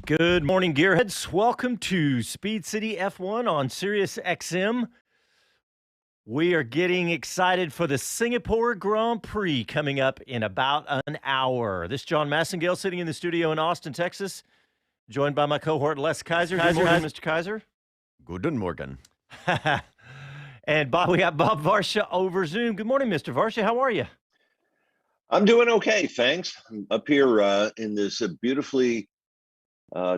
Good morning, Gearheads. Welcome to Speed City F1 on SiriusXM. We are getting excited for the Singapore Grand Prix coming up in about an hour. This is John Massengale sitting in the studio in Austin, Texas, joined by my cohort Les Kaiser. Good morning, Mr. Kaiser. Guten Morgen. And we got Bob Varsha over Zoom. Good morning, Mr. Varsha. How are you? I'm doing okay, thanks. I'm up here in this beautifully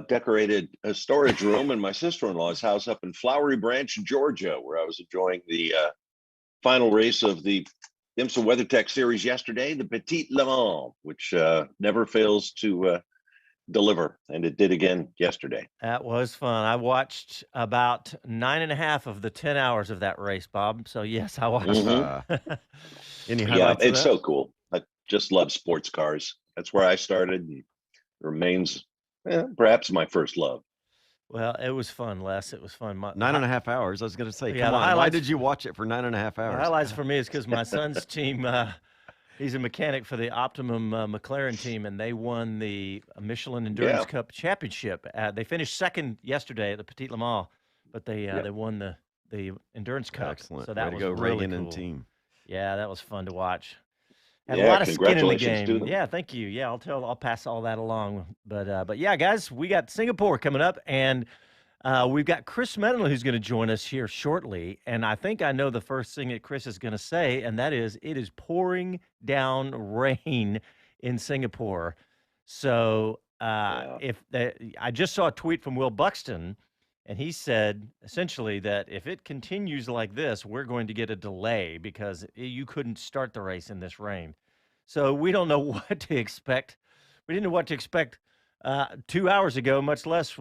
decorated storage room in my sister-in-law's house up in Flowery Branch, Georgia, where I was enjoying the final race of the IMSA WeatherTech series yesterday, the Petit Le Mans, which never fails to deliver, and it did again yesterday. That was fun. I watched about 9.5 of the 10 hours of that race, Bob. So, yes, I watched. Any highlights? Yeah, it's so cool. I just love sports cars. That's where I started, and remains perhaps my first love. Well, it was fun, Les. It was fun. 9.5 hours. I was going to say, Yeah, come the on. Why highlights- did you watch it for 9.5 The hours? highlights for me is because my son's team, he's a mechanic for the Optimum McLaren team, and they won the Michelin Endurance Cup Championship. They finished second yesterday at the Petit Le Mans, but they won the Endurance Cup. Excellent. So that was go, really Reagan cool. and team. Yeah, that was fun to watch. Had Yeah, a lot of skin in the congratulations to game. them. Yeah, thank you. Yeah, I'll pass all that along. But yeah, guys, we got Singapore coming up, and we've got Chris Medland who's going to join us here shortly. And I think I know the first thing that Chris is going to say, and that is it is pouring down rain in Singapore. So I just saw a tweet from Will Buxton, and he said essentially that if it continues like this, we're going to get a delay because you couldn't start the race in this rain. So we don't know what to expect. We didn't know what to expect 2 hours ago, much less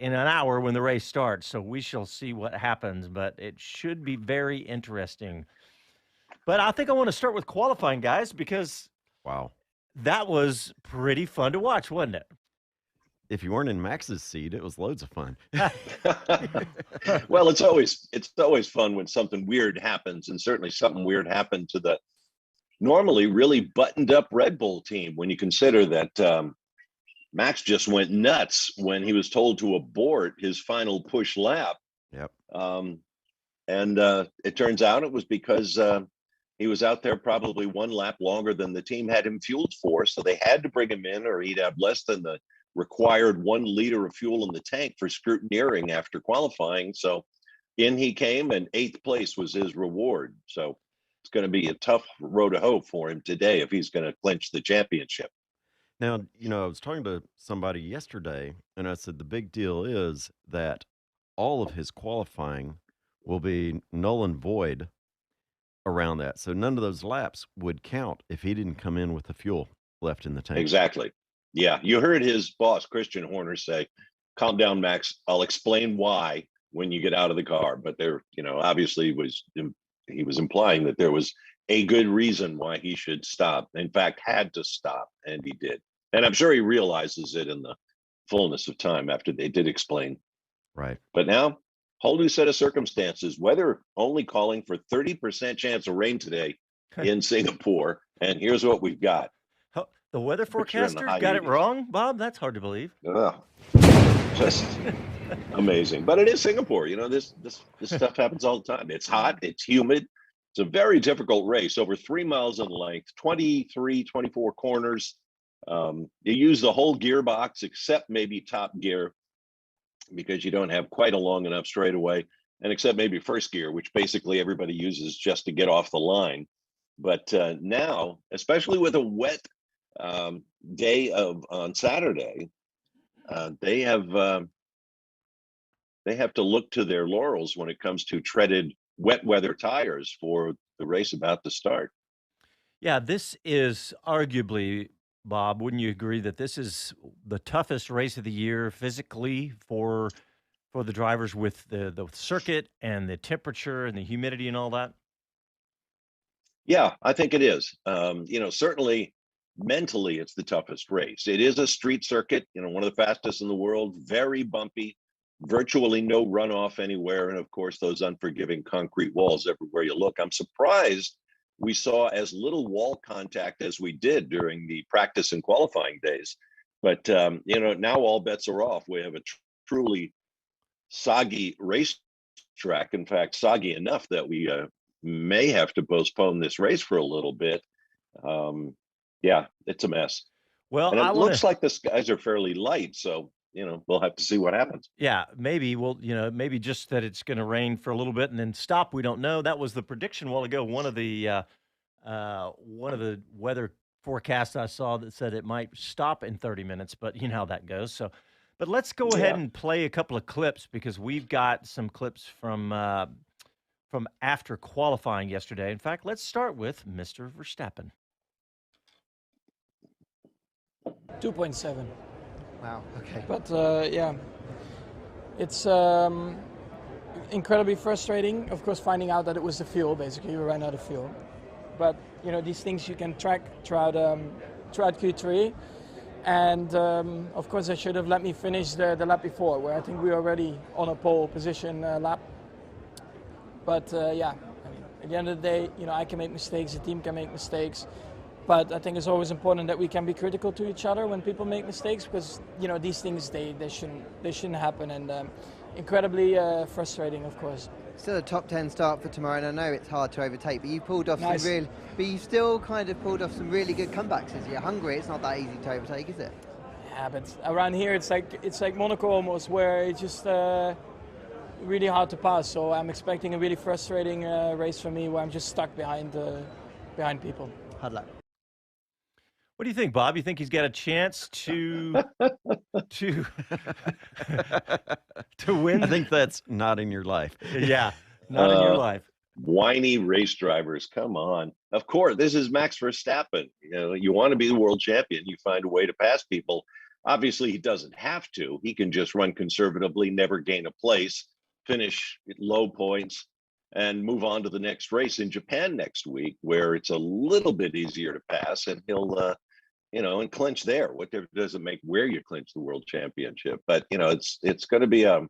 in an hour when the race starts. So we shall see what happens, but it should be very interesting. But I think I want to start with qualifying, guys, because that was pretty fun to watch, wasn't it? If you weren't in Max's seat, it was loads of fun. Well, it's always fun when something weird happens, and certainly something weird happened to the normally really buttoned up Red Bull team when you consider that Max just went nuts when he was told to abort his final push lap. Yep. And it turns out it was because he was out there probably one lap longer than the team had him fueled for, so they had to bring him in or he'd have less than the required 1 liter of fuel in the tank for scrutineering after qualifying. So in he came, and 8th place was his reward. So it's going to be a tough road to hoe for him today if he's going to clinch the championship. Now, I was talking to somebody yesterday, and I said the big deal is that all of his qualifying will be null and void around that. So none of those laps would count if he didn't come in with the fuel left in the tank. Exactly. Yeah, you heard his boss, Christian Horner, say, calm down, Max. I'll explain why when you get out of the car. But there, obviously he was implying that there was a good reason why he should stop. In fact, had to stop, and he did. And I'm sure he realizes it in the fullness of time after they did explain. Right. But now, whole new set of circumstances. Weather only calling for 30% chance of rain today in Singapore. And here's what we've got. The weather forecaster got it wrong, Bob? That's hard to believe. Just amazing. But it is Singapore. This stuff happens all the time. It's hot. It's humid. It's a very difficult race, over 3 miles in length, 24 corners. You use the whole gearbox except maybe top gear because you don't have quite a long enough straightaway, and except maybe first gear, which basically everybody uses just to get off the line. But now, especially with a wet day on Saturday, they have to look to their laurels when it comes to treaded wet weather tires for the race about to start. Yeah, this is arguably, Bob, wouldn't you agree that this is the toughest race of the year physically for the drivers with the circuit and the temperature and the humidity and all that? Yeah, I think it is. Certainly mentally, it's the toughest race. It is a street circuit, one of the fastest in the world, very bumpy, virtually no runoff anywhere. And of course, those unforgiving concrete walls everywhere you look. I'm surprised we saw as little wall contact as we did during the practice and qualifying days. But now all bets are off. We have a truly soggy racetrack. In fact, soggy enough that we may have to postpone this race for a little bit. Yeah, it's a mess. Well, And I it want looks to. like the skies are fairly light, so we'll have to see what happens. Yeah, maybe maybe just that it's going to rain for a little bit and then stop. We don't know. That was the prediction a while ago. One of the weather forecasts I saw that said it might stop in 30 minutes, but you know how that goes. So, but let's go ahead Yeah. and play a couple of clips because we've got some clips from after qualifying yesterday. In fact, let's start with Mr. Verstappen. 2.7. Wow. Okay. But yeah, it's incredibly frustrating. Of course, finding out that it was the fuel. Basically, we ran out of fuel. But these things you can track throughout Q3. And of course, they should have let me finish the lap before, where I think we were already on a pole position lap. But yeah, I mean, at the end of the day, I can make mistakes. The team can make mistakes. But I think it's always important that we can be critical to each other when people make mistakes, because these things they shouldn't happen, and incredibly frustrating, of course. Still a top 10 start for tomorrow, and I know it's hard to overtake, but you pulled off Nice. but you still kind of pulled off some really good comebacks. As you're hungry, it's not that easy to overtake, is it? Yeah, but around here it's like Monaco almost, where it's just really hard to pass. So I'm expecting a really frustrating race for me, where I'm just stuck behind people. Hard luck. What do you think, Bob? You think he's got a chance to to win? I think that's not in your life. Yeah, not in your life. Whiny race drivers, come on. Of course, this is Max Verstappen. You want to be the world champion, you find a way to pass people. Obviously, he doesn't have to. He can just run conservatively, never gain a place, finish at low points, and move on to the next race in Japan next week, where it's a little bit easier to pass, and he'll and clinch there. What difference does it make where you clinch the world championship? But it's going to be a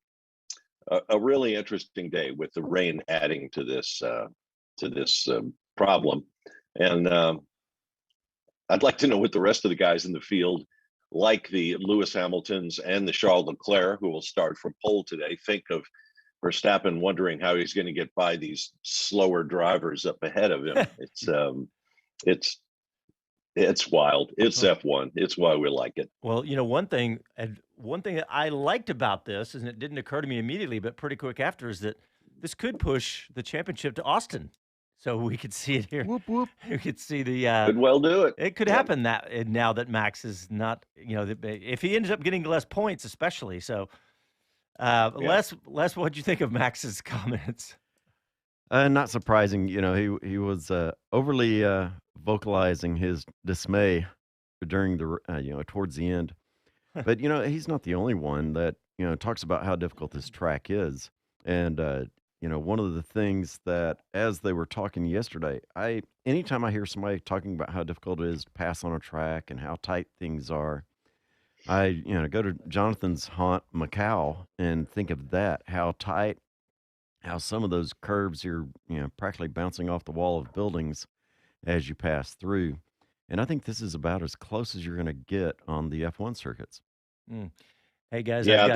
really interesting day with the rain adding to this problem. And I'd like to know what the rest of the guys in the field, like the Lewis Hamiltons and the Charles Leclerc, who will start from pole today, think of Verstappen wondering how he's going to get by these slower drivers up ahead of him. It's wild. It's F1. It's why we like it. Well, one thing that I liked about this, and it didn't occur to me immediately, but pretty quick after, is that this could push the championship to Austin. So we could see it here. Whoop, whoop. We could see the. Could well do it. It could happen now that Max is not. If he ends up getting less points, especially. So, Les, what'd you think of Max's comments? Not surprising. He was overly vocalizing his dismay during the towards the end. But he's not the only one that talks about how difficult this track is. And one of the things that, as they were talking yesterday, anytime I hear somebody talking about how difficult it is to pass on a track and how tight things are, I go to Jonathan's haunt, Macau, and think of that, how tight, how some of those curves you're practically bouncing off the wall of buildings as you pass through. And I think this is about as close as you're going to get on the F1 circuits. Hey, guys. Yeah,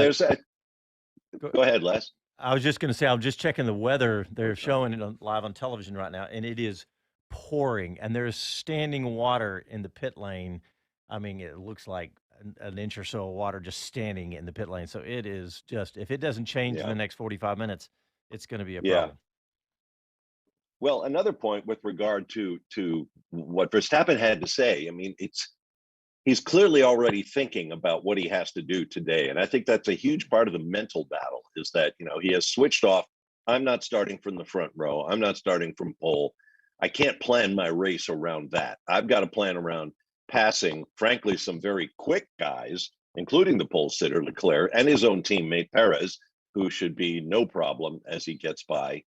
go ahead, Les. I was just going to say, I'm just checking the weather. They're showing it live on television right now, and it is pouring, and there's standing water in the pit lane. I mean, it looks like an inch or so of water just standing in the pit lane. So it is just, if it doesn't change in the next 45 minutes, it's going to be a problem. Well, another point with regard to what Verstappen had to say, I mean, he's clearly already thinking about what he has to do today. And I think that's a huge part of the mental battle, is that, he has switched off. I'm not starting from the front row. I'm not starting from pole. I can't plan my race around that. I've got to plan around passing, frankly, some very quick guys, including the pole sitter Leclerc and his own teammate Perez, who should be no problem as he gets by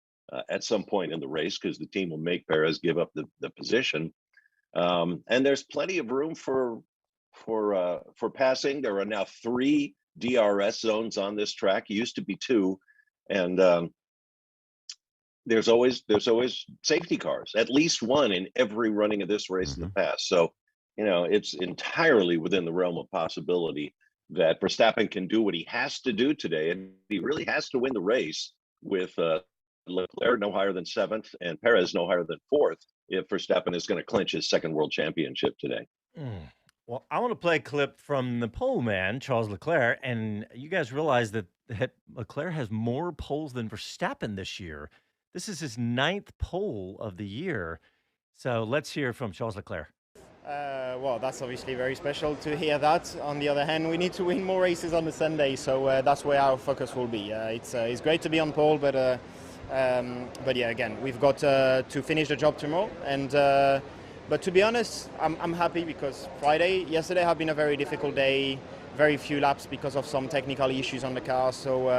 at some point in the race, because the team will make Perez give up the position. And there's plenty of room for passing. There are now 3 DRS zones on this track. It used to be 2, and there's always safety cars, at least one in every running of this race in the past. So it's entirely within the realm of possibility that Verstappen can do what he has to do today, and he really has to win the race with Leclerc no higher than 7th and Perez no higher than 4th if Verstappen is going to clinch his second world championship today. Well, I want to play a clip from the pole man, Charles Leclerc, and you guys realize that Leclerc has more poles than Verstappen this year. This is his 9th pole of the year. So let's hear from Charles Leclerc. Well, that's obviously very special to hear that. On the other hand, we need to win more races on the Sunday, so that's where our focus will be. It's great to be on pole, but yeah, again, we've got to finish the job tomorrow. And but to be honest, I'm happy because yesterday have been a very difficult day, very few laps because of some technical issues on the car. So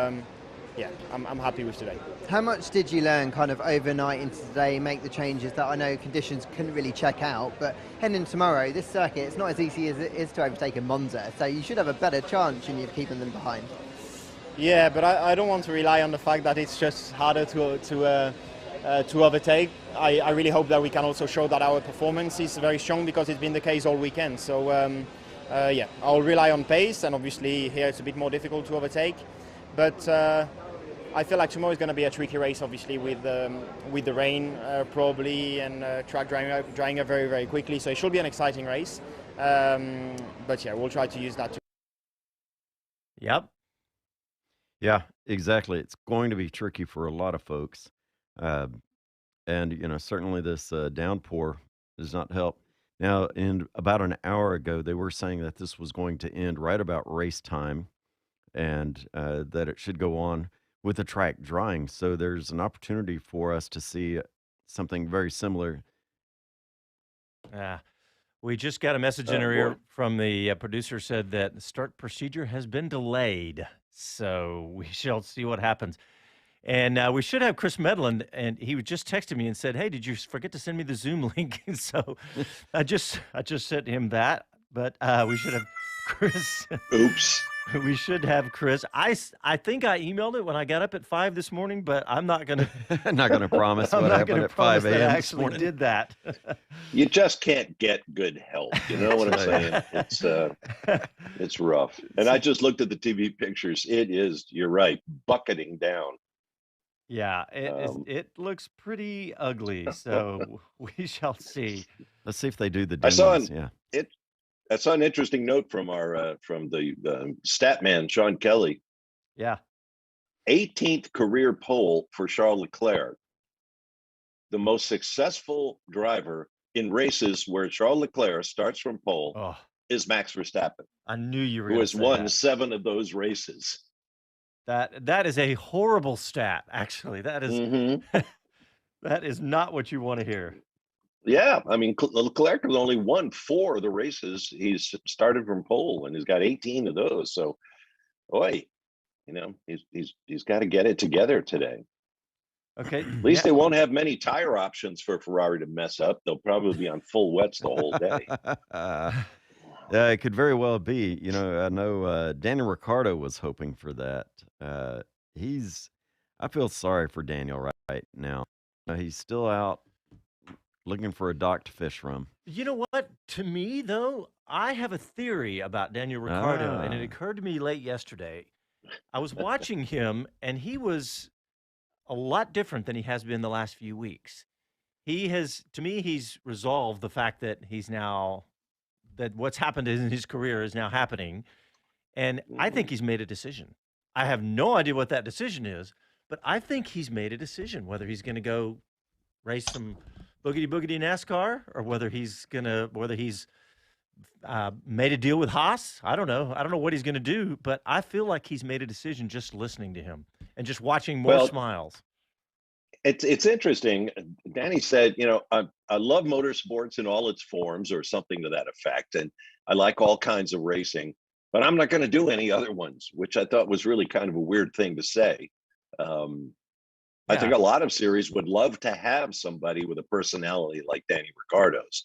yeah, I'm happy with today. How much did you learn kind of overnight into today, make the changes that I know conditions couldn't really check out, but heading into tomorrow, this circuit, it's not as easy as it is to overtake in Monza, so you should have a better chance in you keeping them behind. Yeah, but I don't want to rely on the fact that it's just harder to overtake. I really hope that we can also show that our performance is very strong because it's been the case all weekend. So yeah, I'll rely on pace, and obviously here it's a bit more difficult to overtake, but I feel like tomorrow is going to be a tricky race, obviously, with the rain probably, and track drying up very, very quickly. So it should be an exciting race. But yeah, we'll try to use that. Yep. Yeah, exactly. It's going to be tricky for a lot of folks. And, certainly this downpour does not help. Now, in about an hour ago, they were saying that this was going to end right about race time, and that it should go on with the track drying. So there's an opportunity for us to see something very similar. We just got a message in our ear from the producer, said that the start procedure has been delayed. So we shall see what happens. And we should have Chris Medland, and he just texted me and said, "Hey, did you forget to send me the Zoom link?" So I just sent him that, but we should have Chris. Oops. We should have Chris. I think I emailed it when I got up at 5 this morning, but I'm not gonna not going to promise I'm what not happened gonna at promise 5 that I a.m. this actually morning. did that. You just can't get good help. You know what I'm saying? It's rough. And I just looked at the TV pictures. You're right, bucketing down. Yeah, it looks pretty ugly. So we shall see. Let's see if they do the I saw demos. I saw an interesting note from the stat man, Sean Kelly. Yeah. 18th career pole for Charles Leclerc. The most successful driver in races where Charles Leclerc starts from pole is Max Verstappen. I knew you were who going has to say won that. 7 of those races. That is a horrible stat, actually. That is that is not what you want to hear. Yeah, I mean, Leclerc has only won 4 of the races he's started from pole, and he's got 18 of those. So, boy, he's got to get it together today. Okay. At least they won't have many tire options for Ferrari to mess up. They'll probably be on full wets the whole day. Yeah, it could very well be. I know Daniel Ricciardo was hoping for that. I feel sorry for Daniel right now. He's still out looking for a dock to fish from. You know what? To me, though, I have a theory about Daniel Ricciardo, and it occurred to me late yesterday. I was watching him, and he was a lot different than he has been the last few weeks. To me, he's resolved the fact that that what's happened in his career is now happening. And I think he's made a decision. I have no idea what that decision is, but I think he's made a decision, whether he's going to go race some boogity NASCAR or whether he's made a deal with Haas. I don't know. I don't know what he's going to do, but I feel like he's made a decision just listening to him and just watching more smiles. It's interesting. Danny said, I love motorsports in all its forms, or something to that effect, and I like all kinds of racing, but I'm not going to do any other ones, which I thought was really kind of a weird thing to say. I think a lot of series would love to have somebody with a personality like Danny Ricciardo's.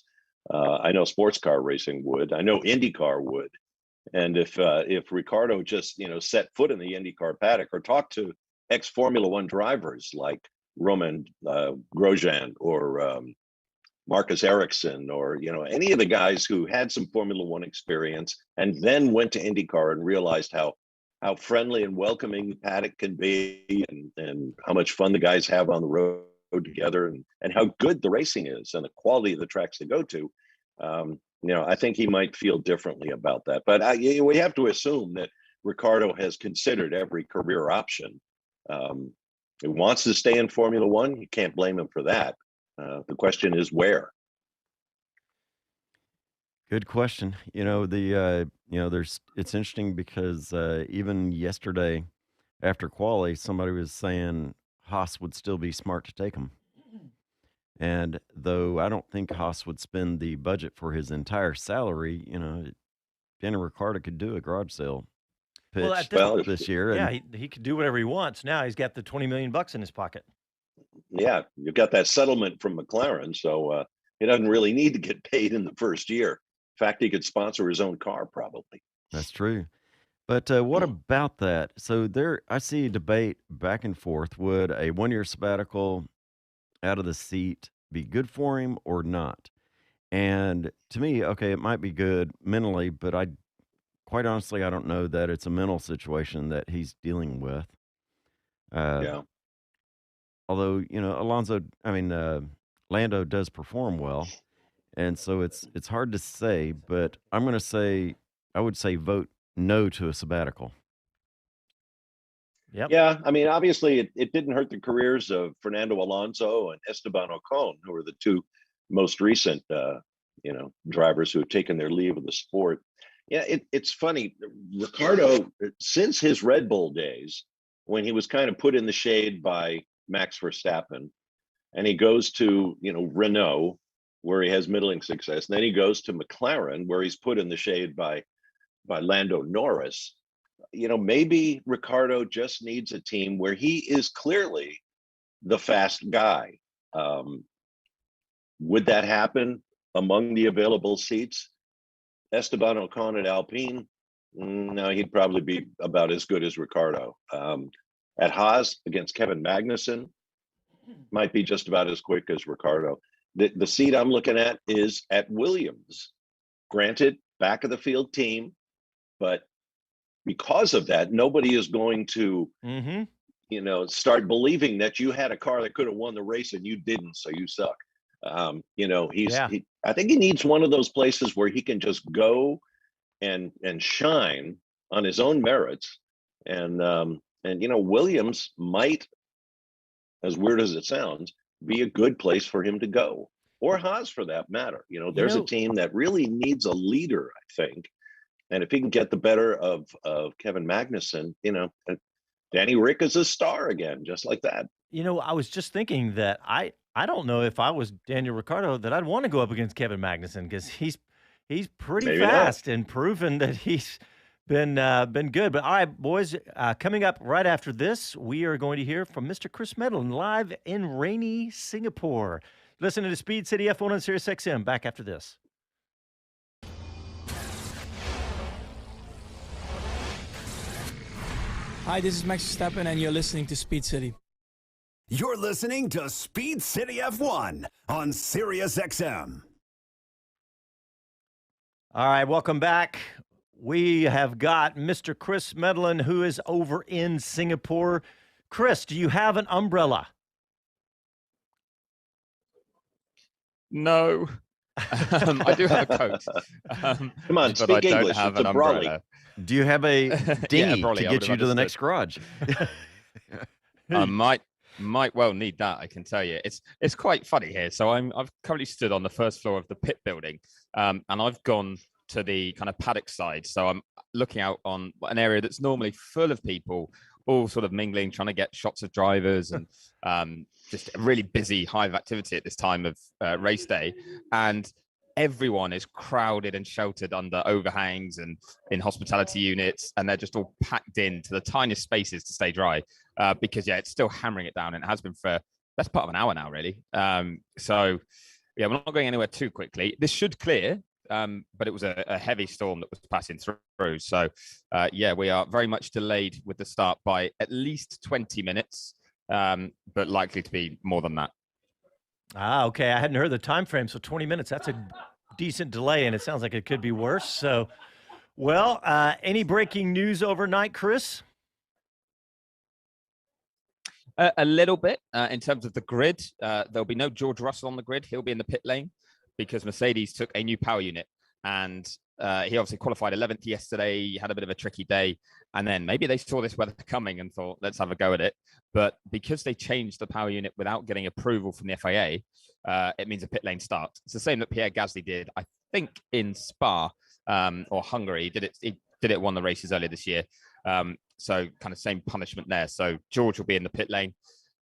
I know sports car racing would. I know IndyCar would. And if Ricciardo just set foot in the IndyCar paddock, or talk to ex-Formula One drivers like Roman Grosjean or Marcus Ericsson or, any of the guys who had some Formula One experience and then went to IndyCar and realized how friendly and welcoming the paddock can be, and how much fun the guys have on the road together, and how good the racing is and the quality of the tracks they go to. I think he might feel differently about that. But we have to assume that Ricciardo has considered every career option. He wants to stay in Formula One. You can't blame him for that. The question is where. Good question. It's interesting because even yesterday after quali, somebody was saying Haas would still be smart to take him. And though I don't think Haas would spend the budget for his entire salary, Daniel Ricciardo could do a garage sale pitch this year. Yeah, he could do whatever he wants. Now he's got the $20 million in his pocket. Yeah, you've got that settlement from McLaren, so he doesn't really need to get paid in the first year. In fact, he could sponsor his own car, probably. That's true. But what about that? So I see a debate back and forth. Would a 1-year sabbatical out of the seat be good for him or not? And to me, okay, it might be good mentally, but quite honestly, I don't know that it's a mental situation that he's dealing with. Yeah. Although, Lando does perform well. And so it's hard to say, but I would say vote no to a sabbatical. Yep. Yeah, obviously it didn't hurt the careers of Fernando Alonso and Esteban Ocon, who are the two most recent, drivers who have taken their leave of the sport. Yeah, it's funny. Ricciardo, since his Red Bull days, when he was kind of put in the shade by Max Verstappen, and he goes to, Renault, where he has middling success. And then he goes to McLaren, where he's put in the shade by Lando Norris. Maybe Ricciardo just needs a team where he is clearly the fast guy. Would that happen among the available seats? Esteban Ocon at Alpine? No, he'd probably be about as good as Ricciardo. At Haas against Kevin Magnussen, might be just about as quick as Ricciardo. The seat I'm looking at is at Williams. Granted, back of the field team, but because of that, nobody is going to, start believing that you had a car that could have won the race and you didn't, so you suck. I think he needs one of those places where he can just go and shine on his own merits. And Williams might, as weird as it sounds, be a good place for him to go, or Haas for that matter. There's a team that really needs a leader, I think. And if he can get the better of Kevin Magnussen, Danny Rick is a star again, just like that. I was just thinking that I don't know if I was Daniel Ricciardo that I'd want to go up against Kevin Magnussen, because he's pretty fast and proven that he's been good. But all right, boys, coming up right after this, we are going to hear from Mr. Chris Medland live in rainy Singapore. Listen to Speed City F1 on SiriusXM. Back after this. Hi, this is Max Verstappen, and you're listening to Speed City. You're listening to Speed City F1 on SiriusXM. All right, welcome back. We have got Mr. Chris Medland, who is over in Singapore. Chris, do you have an umbrella? No. I do have a coat. Come on, speak English. It's a brolly. Do you have a dinghy to get you to the next garage? I might well need that, I can tell you. It's quite funny here. So I've currently stood on the first floor of the pit building, and I've gone to the kind of paddock side. So I'm looking out on an area that's normally full of people, all sort of mingling, trying to get shots of drivers, and just a really busy hive activity at this time of race day. And everyone is crowded and sheltered under overhangs and in hospitality units, and they're just all packed into the tiniest spaces to stay dry, because it's still hammering it down, and it has been for best part of an hour now, really. So we're not going anywhere too quickly. This should clear, but it was a heavy storm that was passing through. So we are very much delayed with the start by at least 20 minutes, but likely to be more than that. Ah, okay. I hadn't heard the time frame, so 20 minutes. That's a decent delay, and it sounds like it could be worse. So, well, any breaking news overnight, Chris? A little bit in terms of the grid. There'll be no George Russell on the grid. He'll be in the pit lane because Mercedes took a new power unit. And he obviously qualified 11th yesterday. He had a bit of a tricky day. And then maybe they saw this weather coming and thought, let's have a go at it. But because they changed the power unit without getting approval from the FIA, it means a pit lane start. It's the same that Pierre Gasly did, I think, in Spa or Hungary. He did it, won the races earlier this year. So kind of same punishment there. So George will be in the pit lane.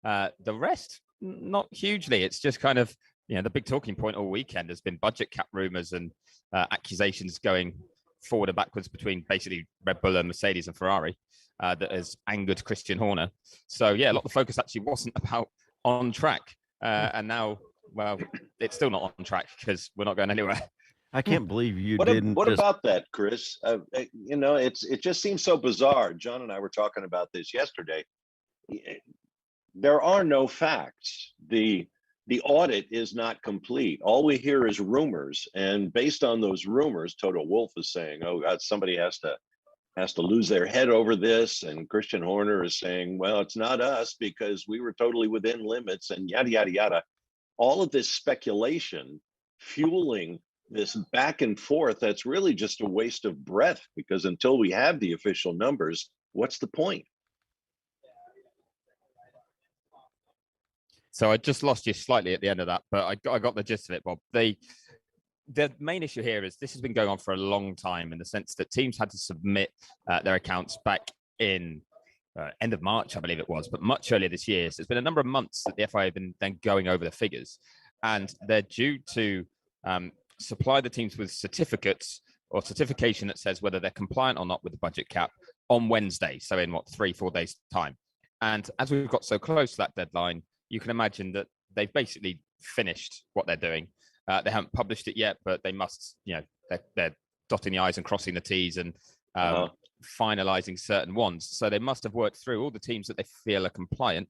The rest, not hugely. It's just kind of, the big talking point all weekend has been budget cap rumors and accusations going forward and backwards between basically Red Bull and Mercedes and Ferrari that has angered Christian Horner. So yeah, a lot of the focus actually wasn't about on track. And now, well, it's still not on track because we're not going anywhere. I can't believe you What didn't. What about that, Chris? It just seems so bizarre. John and I were talking about this yesterday. There are no facts. The audit is not complete. All we hear is rumors, and based on those rumors, Toto Wolff is saying, "Oh God, somebody has to lose their head over this," and Christian Horner is saying, "Well, it's not us because we were totally within limits," and yada yada yada. All of this speculation fueling this back and forth that's really just a waste of breath, because until we have the official numbers, what's the point? So I just lost you slightly at the end of that, but I got the gist of it, Bob. The main issue here is this has been going on for a long time in the sense that teams had to submit their accounts back in end of March, I believe it was, but much earlier this year. So it's been a number of months that the FIA have been then going over the figures, and they're due to supply the teams with certificates or certification that says whether they're compliant or not with the budget cap on Wednesday. So in 3-4 days time. And as we've got so close to that deadline, you can imagine that they've basically finished what they're doing. They haven't published it yet, but they must, they're dotting the I's and crossing the T's and finalizing certain ones. So they must have worked through all the teams that they feel are compliant,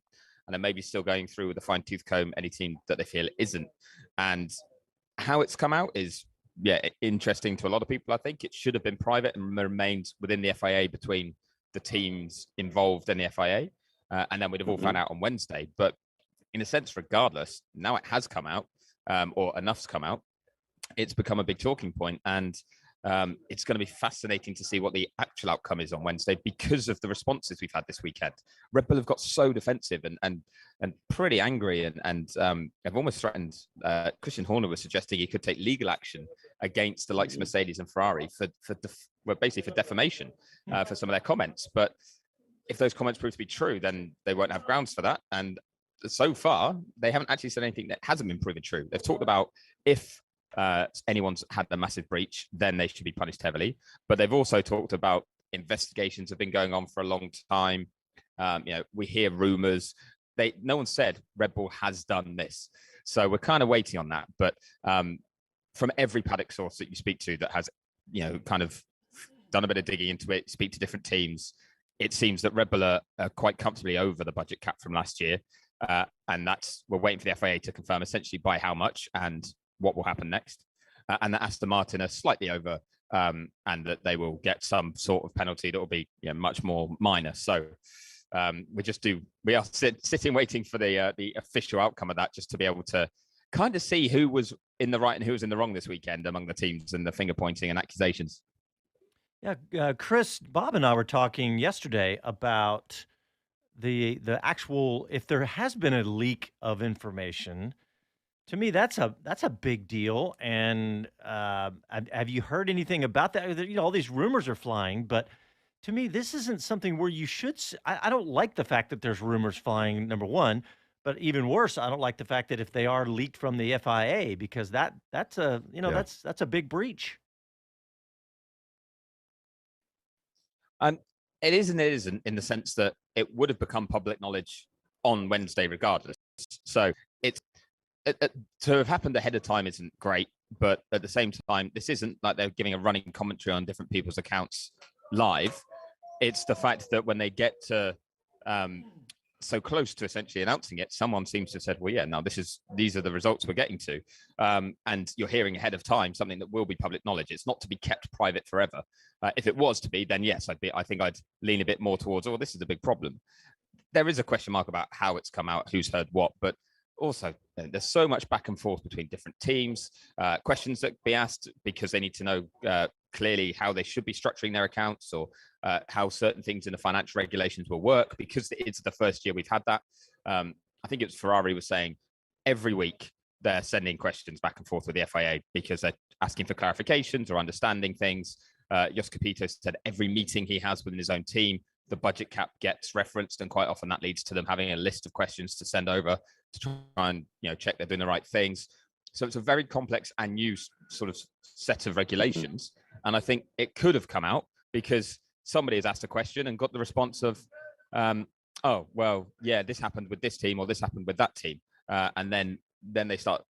and then maybe still going through with a fine tooth comb any team that they feel isn't. And how it's come out is, interesting to a lot of people. I think it should have been private and remained within the FIA between the teams involved and the FIA. And then we'd have all found out on Wednesday. But in a sense, regardless, now it has come out, or enough's come out, it's become a big talking point. And it's going to be fascinating to see what the actual outcome is on Wednesday because of the responses we've had this weekend. Red Bull have got so defensive and pretty angry and have almost threatened. Christian Horner was suggesting he could take legal action against the likes of Mercedes and Ferrari for defamation for some of their comments. But if those comments prove to be true, then they won't have grounds for that. And so far, they haven't actually said anything that hasn't been proven true. They've talked about if anyone's had a massive breach, then they should be punished heavily. But they've also talked about investigations have been going on for a long time. We hear rumors. No one said Red Bull has done this. So we're kind of waiting on that. But from every paddock source that you speak to that has, kind of done a bit of digging into it, speak to different teams, it seems that Red Bull are quite comfortably over the budget cap from last year. And we're waiting for the FIA to confirm essentially by how much and what will happen next. And that Aston Martin are slightly over, and that they will get some sort of penalty that will be much more minor. So we are sitting waiting for the official outcome of that, just to be able to kind of see who was in the right and who was in the wrong this weekend among the teams and the finger pointing and accusations. Yeah, Chris, Bob and I were talking yesterday about the actual, if there has been a leak of information. To me, that's a big deal. And have you heard anything about that? All these rumors are flying, but to me, this isn't something where you should. I don't like the fact that there's rumors flying, number one, but even worse, I don't like the fact that if they are leaked from the FIA, because that's a that's a big breach. It is and it isn't, in the sense that it would have become public knowledge on Wednesday regardless. So to have happened ahead of time isn't great, but at the same time, this isn't like they're giving a running commentary on different people's accounts live. It's the fact that when they get to so close to essentially announcing it, someone seems to have said, well, yeah, now these are the results we're getting to. And you're hearing ahead of time something that will be public knowledge. It's not to be kept private forever. If it was to be, then yes, I think I'd lean a bit more towards, oh, this is a big problem. There is a question mark about how it's come out, who's heard what, but also there's so much back and forth between different teams, questions that be asked because they need to know clearly how they should be structuring their accounts, or how certain things in the financial regulations will work, because it's the first year we've had that. I think it was Ferrari was saying every week they're sending questions back and forth with the FIA because they're asking for clarifications or understanding things. Jos Capito said every meeting he has within his own team, the budget cap gets referenced, and quite often that leads to them having a list of questions to send over to try and check they're doing the right things. So it's a very complex and new sort of set of regulations. And I think it could have come out because somebody has asked a question and got the response of, oh, well, yeah, this happened with this team or this happened with that team. And then they start,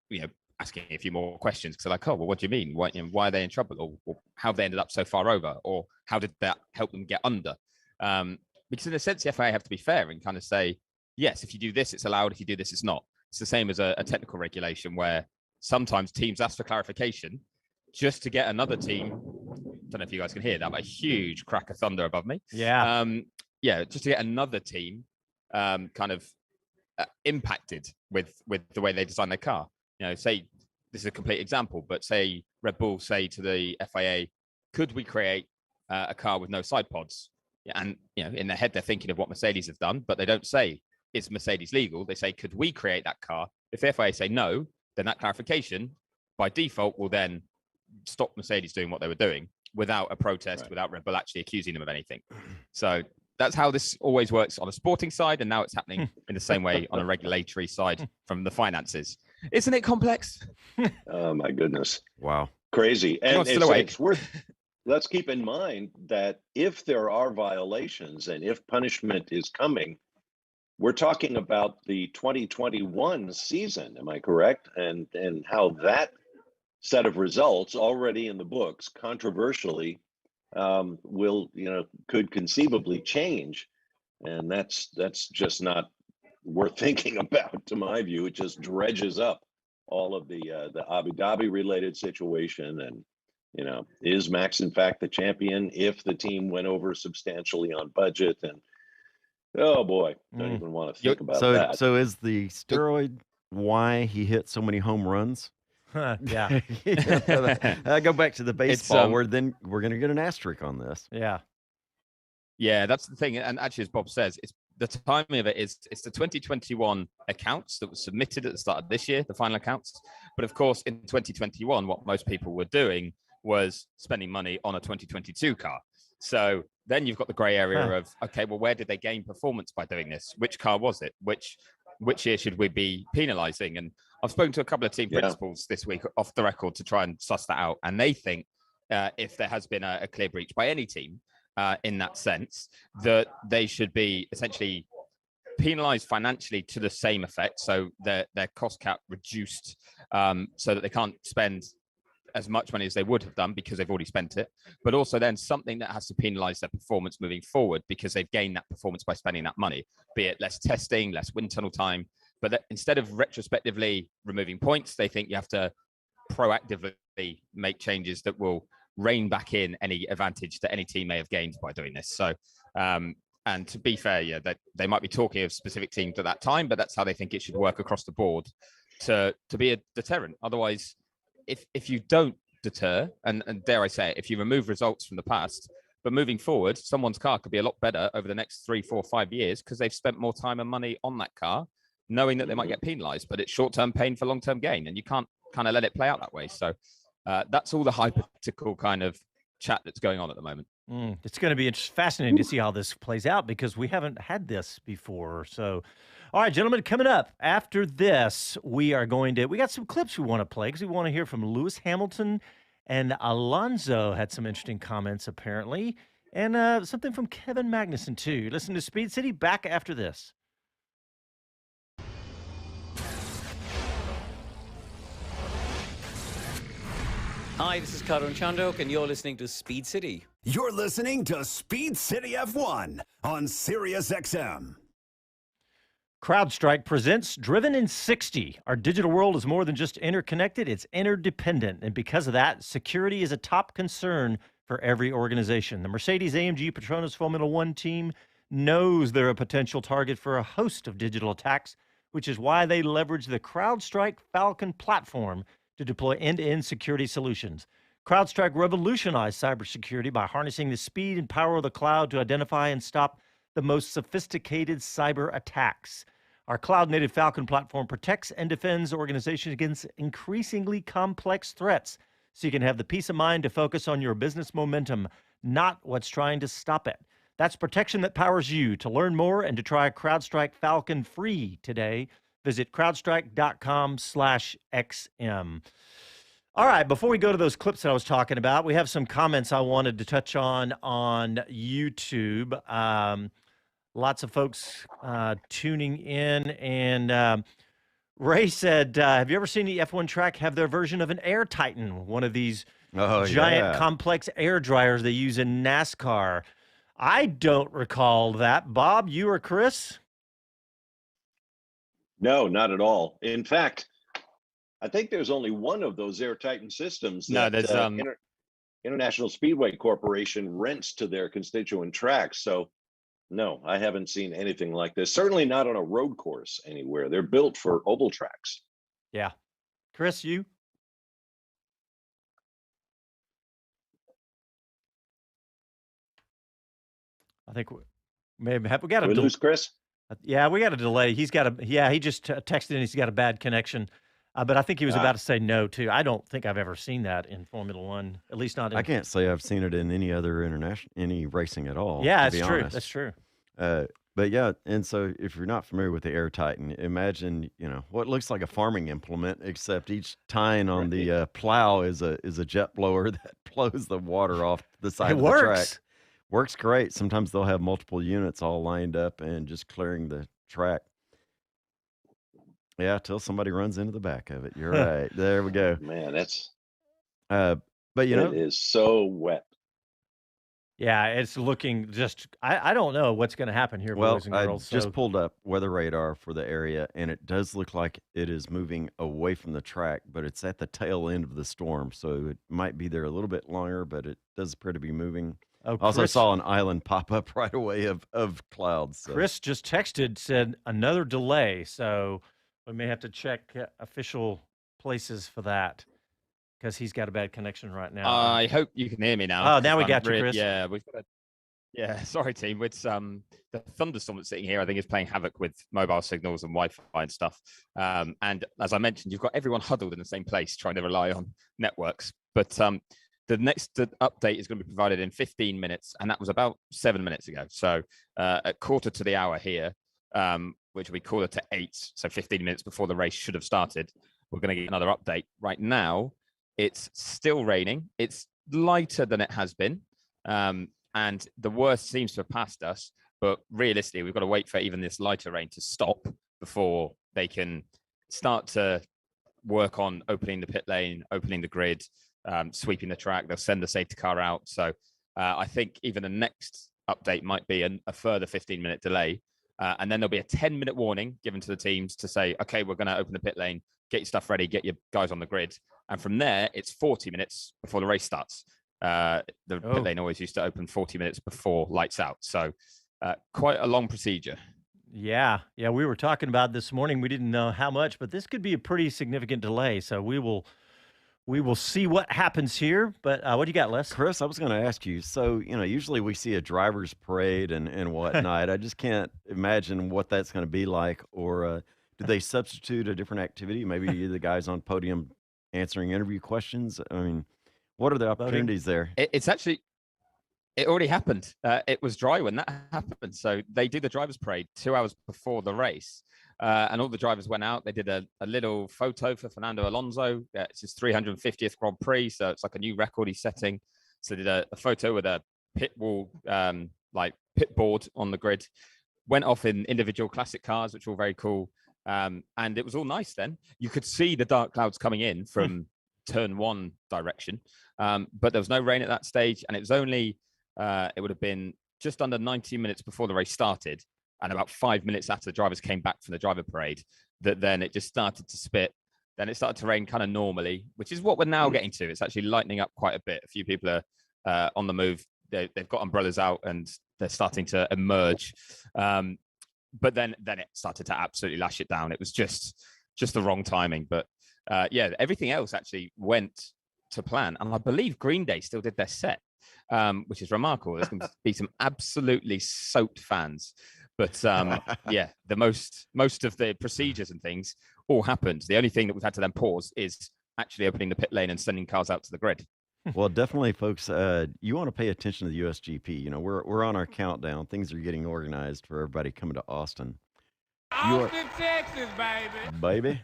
asking a few more questions because they're like, oh, well, what do you mean? Why are they in trouble? Or how they ended up so far over? Or how did that help them get under? Because in a sense, the FIA have to be fair and kind of say, yes, if you do this, it's allowed. If you do this, it's not. It's the same as a technical regulation where sometimes teams ask for clarification just to get another team. Don't know if you guys can hear that, but a huge crack of thunder above me. Yeah. Just to get another team impacted with the way they design their car. Say this is a complete example, but say Red Bull say to the FIA, could we create a car with no side pods? And in their head they're thinking of what Mercedes have done, but they don't say is Mercedes legal. They say, could we create that car? If the FIA say no, then that clarification by default will then stop Mercedes doing what they were doing without a protest, right, without Red Bull actually accusing them of anything. So that's how this always works on a sporting side, and now it's happening in the same way on a regulatory side from the finances. Isn't it complex? Oh my goodness! Wow, crazy. And it's worth. Let's keep in mind that if there are violations and if punishment is coming, we're talking about the 2021 season. Am I correct? And how that set of results already in the books, controversially, could conceivably change, and that's just not worth thinking about, to my view. It just dredges up all of the Abu Dhabi related situation, and is Max in fact the champion if the team went over substantially on budget? And oh boy, don't even want to think about that. So is the steroid why he hit so many home runs? Yeah. I go back to the baseball where then we're going to get an asterisk on this. Yeah, that's the thing. And actually, as Bob says, it's the timing of it's the 2021 accounts that were submitted at the start of this year, the final accounts. But of course, in 2021, what most people were doing was spending money on a 2022 car. So then you've got the gray area of, okay, well, where did they gain performance by doing this? Which car was it? Which year should we be penalizing? And I've spoken to a couple of team principals this week off the record to try and suss that out. And they think if there has been a clear breach by any team in that sense, that they should be essentially penalized financially to the same effect. So their cost cap reduced so that they can't spend as much money as they would have done because they've already spent it, but also then something that has to penalize their performance moving forward because they've gained that performance by spending that money, be it less testing, less wind tunnel time. But instead of retrospectively removing points, they think you have to proactively make changes that will rein back in any advantage that any team may have gained by doing this. So, and to be fair, they might be talking of specific teams at that time, but that's how they think it should work across the board to be a deterrent. Otherwise, if you don't deter, and dare I say it, if you remove results from the past, but moving forward, someone's car could be a lot better over the next 3, 4, 5 years because they've spent more time and money on that car, knowing that they might get penalized, but it's short-term pain for long-term gain, and you can't kind of let it play out that way. So that's all the hypothetical kind of chat that's going on at the moment. It's going to be fascinating to see how this plays out because we haven't had this before. So, all right, gentlemen, coming up after this, we got some clips we want to play because we want to hear from Lewis Hamilton, and Alonso had some interesting comments apparently, and something from Kevin Magnuson too. Listen to Speed City, back after this. Hi, this is Karun Chandok, and you're listening to Speed City. You're listening to Speed City F1 on SiriusXM. CrowdStrike presents Driven in 60. Our digital world is more than just interconnected, it's interdependent. And because of that, security is a top concern for every organization. The Mercedes-AMG Petronas Formula One team knows they're a potential target for a host of digital attacks, which is why they leverage the CrowdStrike Falcon platform to deploy end-to-end security solutions. CrowdStrike revolutionized cybersecurity by harnessing the speed and power of the cloud to identify and stop the most sophisticated cyber attacks. Our cloud-native Falcon platform protects and defends organizations against increasingly complex threats, so you can have the peace of mind to focus on your business momentum, not what's trying to stop it. That's protection that powers you. To learn more and to try CrowdStrike Falcon free today, visit crowdstrike.com/XM. All right, before we go to those clips that I was talking about, we have some comments I wanted to touch on YouTube. Lots of folks tuning in, and Ray said, have you ever seen the F1 track have their version of an Air Titan, one of these giant complex air dryers they use in NASCAR? I don't recall that. Bob, you or Chris? No, not at all. In fact, I think there's only one of those Air Titan systems that International Speedway Corporation rents to their constituent tracks. So no, I haven't seen anything like this. Certainly not on a road course anywhere. They're built for oval tracks. Yeah. Chris, you? I think we got a lose Chris. Yeah, we got a delay. He just texted in. He's got a bad connection, but I think he was about to say no too. I don't think I've ever seen that in Formula One, at least not. I can't say I've seen it in any other any racing at all. Yeah, that's true. That's true. But yeah, and so if you're not familiar with the Air Titan, imagine what looks like a farming implement, except each tine on the plow is a jet blower that blows the water off the side of the track. Works great. Sometimes they'll have multiple units all lined up and just clearing the track. Yeah, till somebody runs into the back of it. You're right. There we go. Man, that's. But it is so wet. Yeah, it's looking just. I don't know what's going to happen here, boys and girls. I just pulled up weather radar for the area, and it does look like it is moving away from the track, but it's at the tail end of the storm, so it might be there a little bit longer, but it does appear to be moving. Oh, also saw an island pop up right away of clouds. So. Chris just said another delay, so we may have to check official places for that because he's got a bad connection right now. I hope you can hear me now. Oh, now we got you, Chris. Yeah, we've got sorry, team. It's the thunderstorm that's sitting here, I think, is playing havoc with mobile signals and Wi-Fi and stuff. And as I mentioned, you've got everyone huddled in the same place trying to rely on networks. But the next update is going to be provided in 15 minutes, and that was about 7 minutes ago. So at quarter to the hour here, which will be quarter to 8, so 15 minutes before the race should have started, we're going to get another update. Right now, it's still raining. It's lighter than it has been, and the worst seems to have passed us. But realistically, we've got to wait for even this lighter rain to stop before they can start to work on opening the pit lane, opening the grid, sweeping the track. They'll send the safety car out. So I think even the next update might be a further 15-minute delay. And then there'll be a 10-minute warning given to the teams to say, okay, we're going to open the pit lane, get your stuff ready, get your guys on the grid. And from there, it's 40 minutes before the race starts. The pit lane always used to open 40 minutes before lights out. So quite a long procedure. Yeah, we were talking about this morning. We didn't know how much, but this could be a pretty significant delay. So we will see what happens here. But what do you got, Les? Chris, I was going to ask you. So, usually we see a driver's parade and whatnot. I just can't imagine what that's going to be like. Or do they substitute a different activity? Maybe the guys on podium answering interview questions. I mean, what are the opportunities there? It already happened. It was dry when that happened. So they did the driver's parade 2 hours before the race. And all the drivers went out. They did a little photo for Fernando Alonso. It's his 350th Grand Prix. So it's like a new record he's setting. So they did a photo with a pit wall, like pit board on the grid. Went off in individual classic cars, which were very cool. And it was all nice then. You could see the dark clouds coming in from turn one direction. But there was no rain at that stage. And it was only... it would have been just under 90 minutes before the race started and about 5 minutes after the drivers came back from the driver parade, that then it just started to spit. Then it started to rain kind of normally, which is what we're now getting to. It's actually lightening up quite a bit. A few people are on the move. They've got umbrellas out and they're starting to emerge. But then it started to absolutely lash it down. It was just the wrong timing. But yeah, everything else actually went to plan. And I believe Green Day still did their set, which is remarkable. There's going to be some absolutely soaked fans. But yeah, the most of the procedures and things all happened. The only thing that we've had to then pause is actually opening the pit lane and sending cars out to the grid. Well, definitely, folks. You want to pay attention to the USGP. You know, we're on our countdown. Things are getting organized for everybody coming to Austin. Austin, Texas, baby.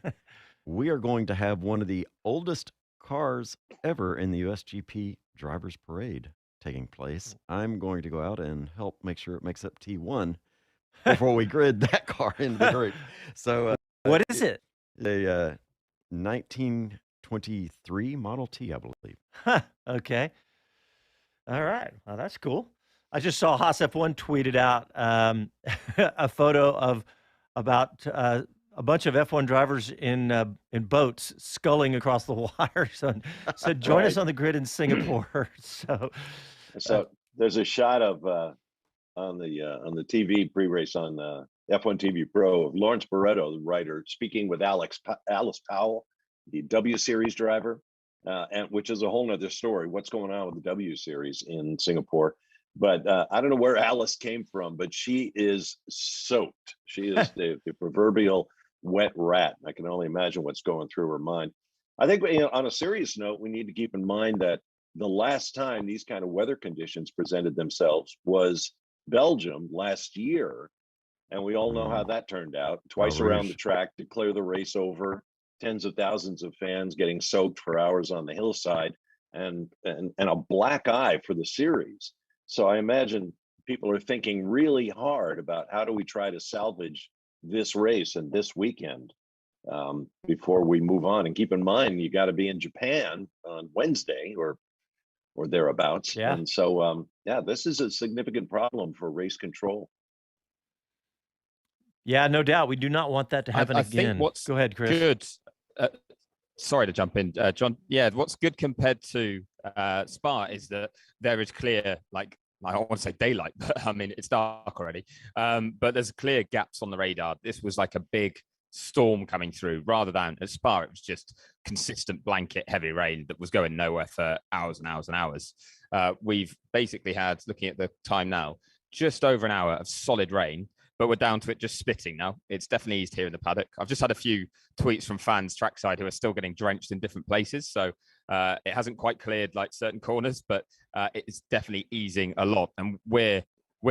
We are going to have one of the oldest cars ever in the USGP Drivers Parade taking place. I'm going to go out and help make sure it makes up T1 before we grid that car into the group. So, what is it? A 1923 Model T, I believe. Okay. All right. Well, that's cool. I just saw Haas F1 tweeted out a photo of about a bunch of F1 drivers in boats sculling across the wire. So join us on the grid in Singapore. So there's a shot of on the TV pre-race on F1 TV Pro of Lawrence Barretto, the writer, speaking with Alice Powell, the W Series driver, and which is a whole nother story. What's going on with the W Series in Singapore? But I don't know where Alice came from, but she is soaked. She is the proverbial wet rat. I can only imagine what's going through her mind. I think, on a serious note, we need to keep in mind that the last time these kind of weather conditions presented themselves was Belgium last year. And we all know how that turned out. Twice around the track to clear the race over, tens of thousands of fans getting soaked for hours on the hillside, and a black eye for the series. So I imagine people are thinking really hard about how do we try to salvage this race and this weekend before we move on. And keep in mind, you got to be in Japan on Wednesday or thereabouts. Yeah. And so, this is a significant problem for race control. Yeah, no doubt. We do not want that to happen again. Go ahead, Chris. Good. Sorry to jump in, John. Yeah, what's good compared to Spa is that there is clear, like, I don't want to say daylight, but I mean, it's dark already. But there's clear gaps on the radar. This was like a big storm coming through rather than at Spa. It was just consistent blanket heavy rain that was going nowhere for hours and hours and hours. We've basically had, looking at the time now, just over an hour of solid rain, but we're down to it just spitting now. It's definitely eased here in the paddock. I've just had a few tweets from fans trackside who are still getting drenched in different places. So it hasn't quite cleared like certain corners, but it's definitely easing a lot. And we're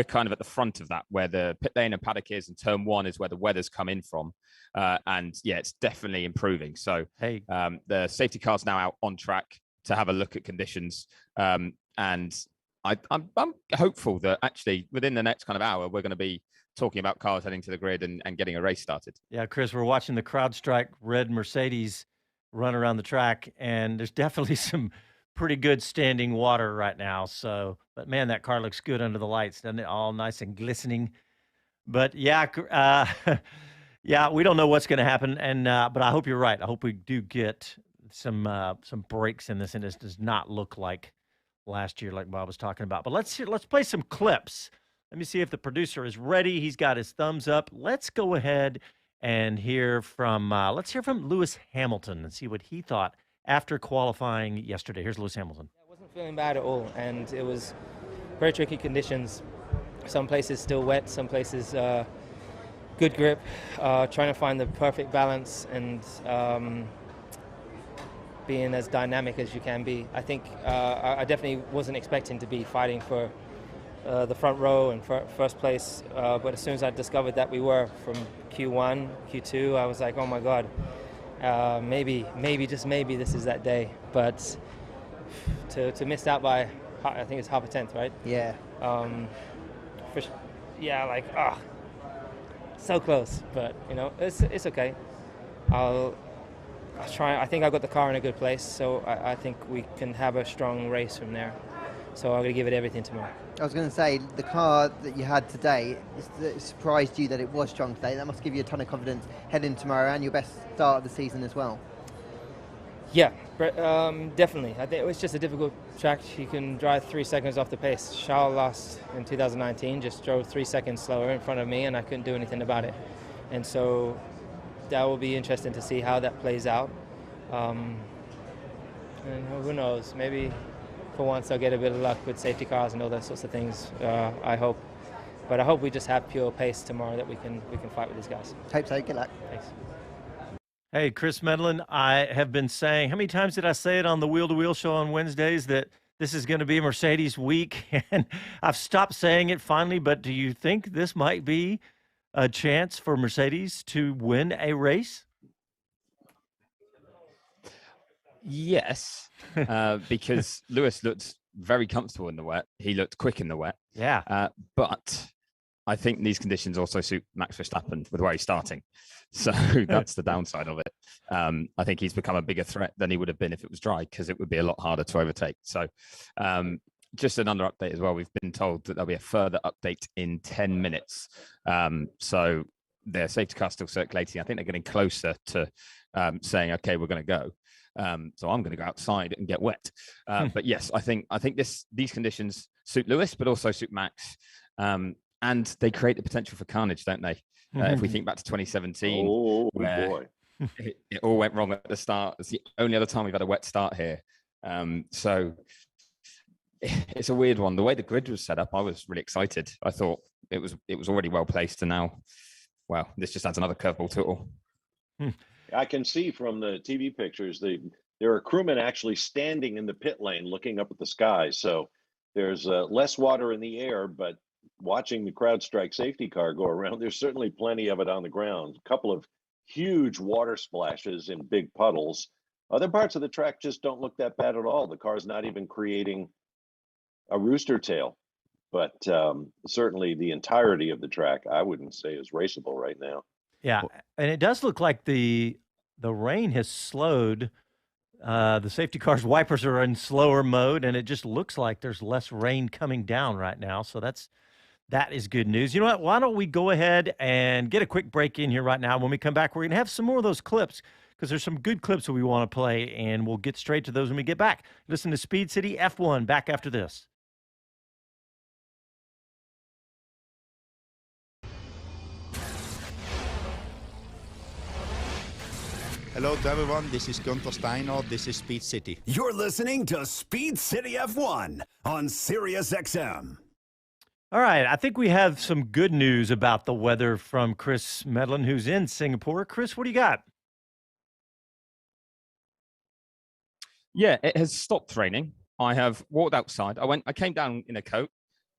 kind of at the front of that, where the pit lane and paddock is, and turn one is where the weather's come in from. And yeah, it's definitely improving. So the safety car's now out on track to have a look at conditions. And I'm hopeful that actually within the next kind of hour, we're going to be talking about cars heading to the grid and getting a race started. Yeah, Chris, we're watching the CrowdStrike red Mercedes run around the track, and there's definitely some pretty good standing water right now. So, but man, that car looks good under the lights, doesn't it? All nice and glistening. But yeah, yeah, we don't know what's going to happen, and but I hope you're right. I hope we do get some breaks in this, and this does not look like last year, like Bob was talking about. But let's play some clips. Let me see if the producer is ready. He's got his thumbs up. Let's go ahead and hear from Lewis Hamilton and see what he thought after qualifying yesterday. Here's Lewis Hamilton. I wasn't feeling bad at all, and it was very tricky conditions. Some places still wet, some places good grip, trying to find the perfect balance and being as dynamic as you can be. I think I definitely wasn't expecting to be fighting for the front row and first place, but as soon as I discovered that we were from Q1, Q2, I was like, oh my God, maybe, just maybe this is that day. But to miss out by, I think it's half a tenth, right? Yeah. So close, but you know, it's okay. I'll try. I think I got the car in a good place, so I think we can have a strong race from there. So I'm going to give it everything tomorrow. I was going to say, the car that you had today, it surprised you that it was strong today. That must give you a ton of confidence heading tomorrow and your best start of the season as well. Yeah, definitely. I think it was just a difficult track. You can drive 3 seconds off the pace. Charles last in 2019 just drove 3 seconds slower in front of me, and I couldn't do anything about it. And so that will be interesting to see how that plays out. And who knows? Maybe for once I'll get a bit of luck with safety cars and all those sorts of things. I hope, but I hope we just have pure pace tomorrow that we can fight with these guys. Hope so. Good luck. Thanks. Hey, Chris Medland, I have been saying, how many times did I say it on the Wheel to Wheel show on Wednesdays that this is going to be Mercedes week? And I've stopped saying it finally, but do you think this might be a chance for Mercedes to win a race? Yes, because Lewis looked very comfortable in the wet. He looked quick in the wet. Yeah. But I think these conditions also suit Max Verstappen with where he's starting. So that's the downside of it. I think he's become a bigger threat than he would have been if it was dry, because it would be a lot harder to overtake. So just another update as well. We've been told that there'll be a further update in 10 minutes. So their safety car still circulating. I think they're getting closer to saying, okay, we're going to go. So I'm going to go outside and get wet. But yes, I think these conditions suit Lewis, but also suit Max. And they create the potential for carnage, don't they? If we think back to 2017, where it all went wrong at the start. It's the only other time we've had a wet start here. So it's a weird one. The way the grid was set up, I was really excited. I thought it was already well placed, and now, well, this just adds another curveball to it all. I can see from the TV pictures there are crewmen actually standing in the pit lane looking up at the sky. So there's less water in the air, but watching the CrowdStrike safety car go around, there's certainly plenty of it on the ground. A couple of huge water splashes in big puddles. Other parts of the track just don't look that bad at all. The car's not even creating a rooster tail. But certainly the entirety of the track, I wouldn't say is raceable right now. Yeah, and it does look like the rain has slowed. The safety car's wipers are in slower mode, and it just looks like there's less rain coming down right now. So that is good news. You know what? Why don't we go ahead and get a quick break in here right now? When we come back, we're going to have some more of those clips because there's some good clips that we want to play, and we'll get straight to those when we get back. Listen to Speed City F1 back after this. Hello to everyone, this is Gunther Steiner, this is Speed City. You're listening to Speed City F1 on SiriusXM. All right, I think we have some good news about the weather from Chris Medland, who's in Singapore. Chris, what do you got? Yeah, it has stopped raining. I have walked outside. I came down in a coat,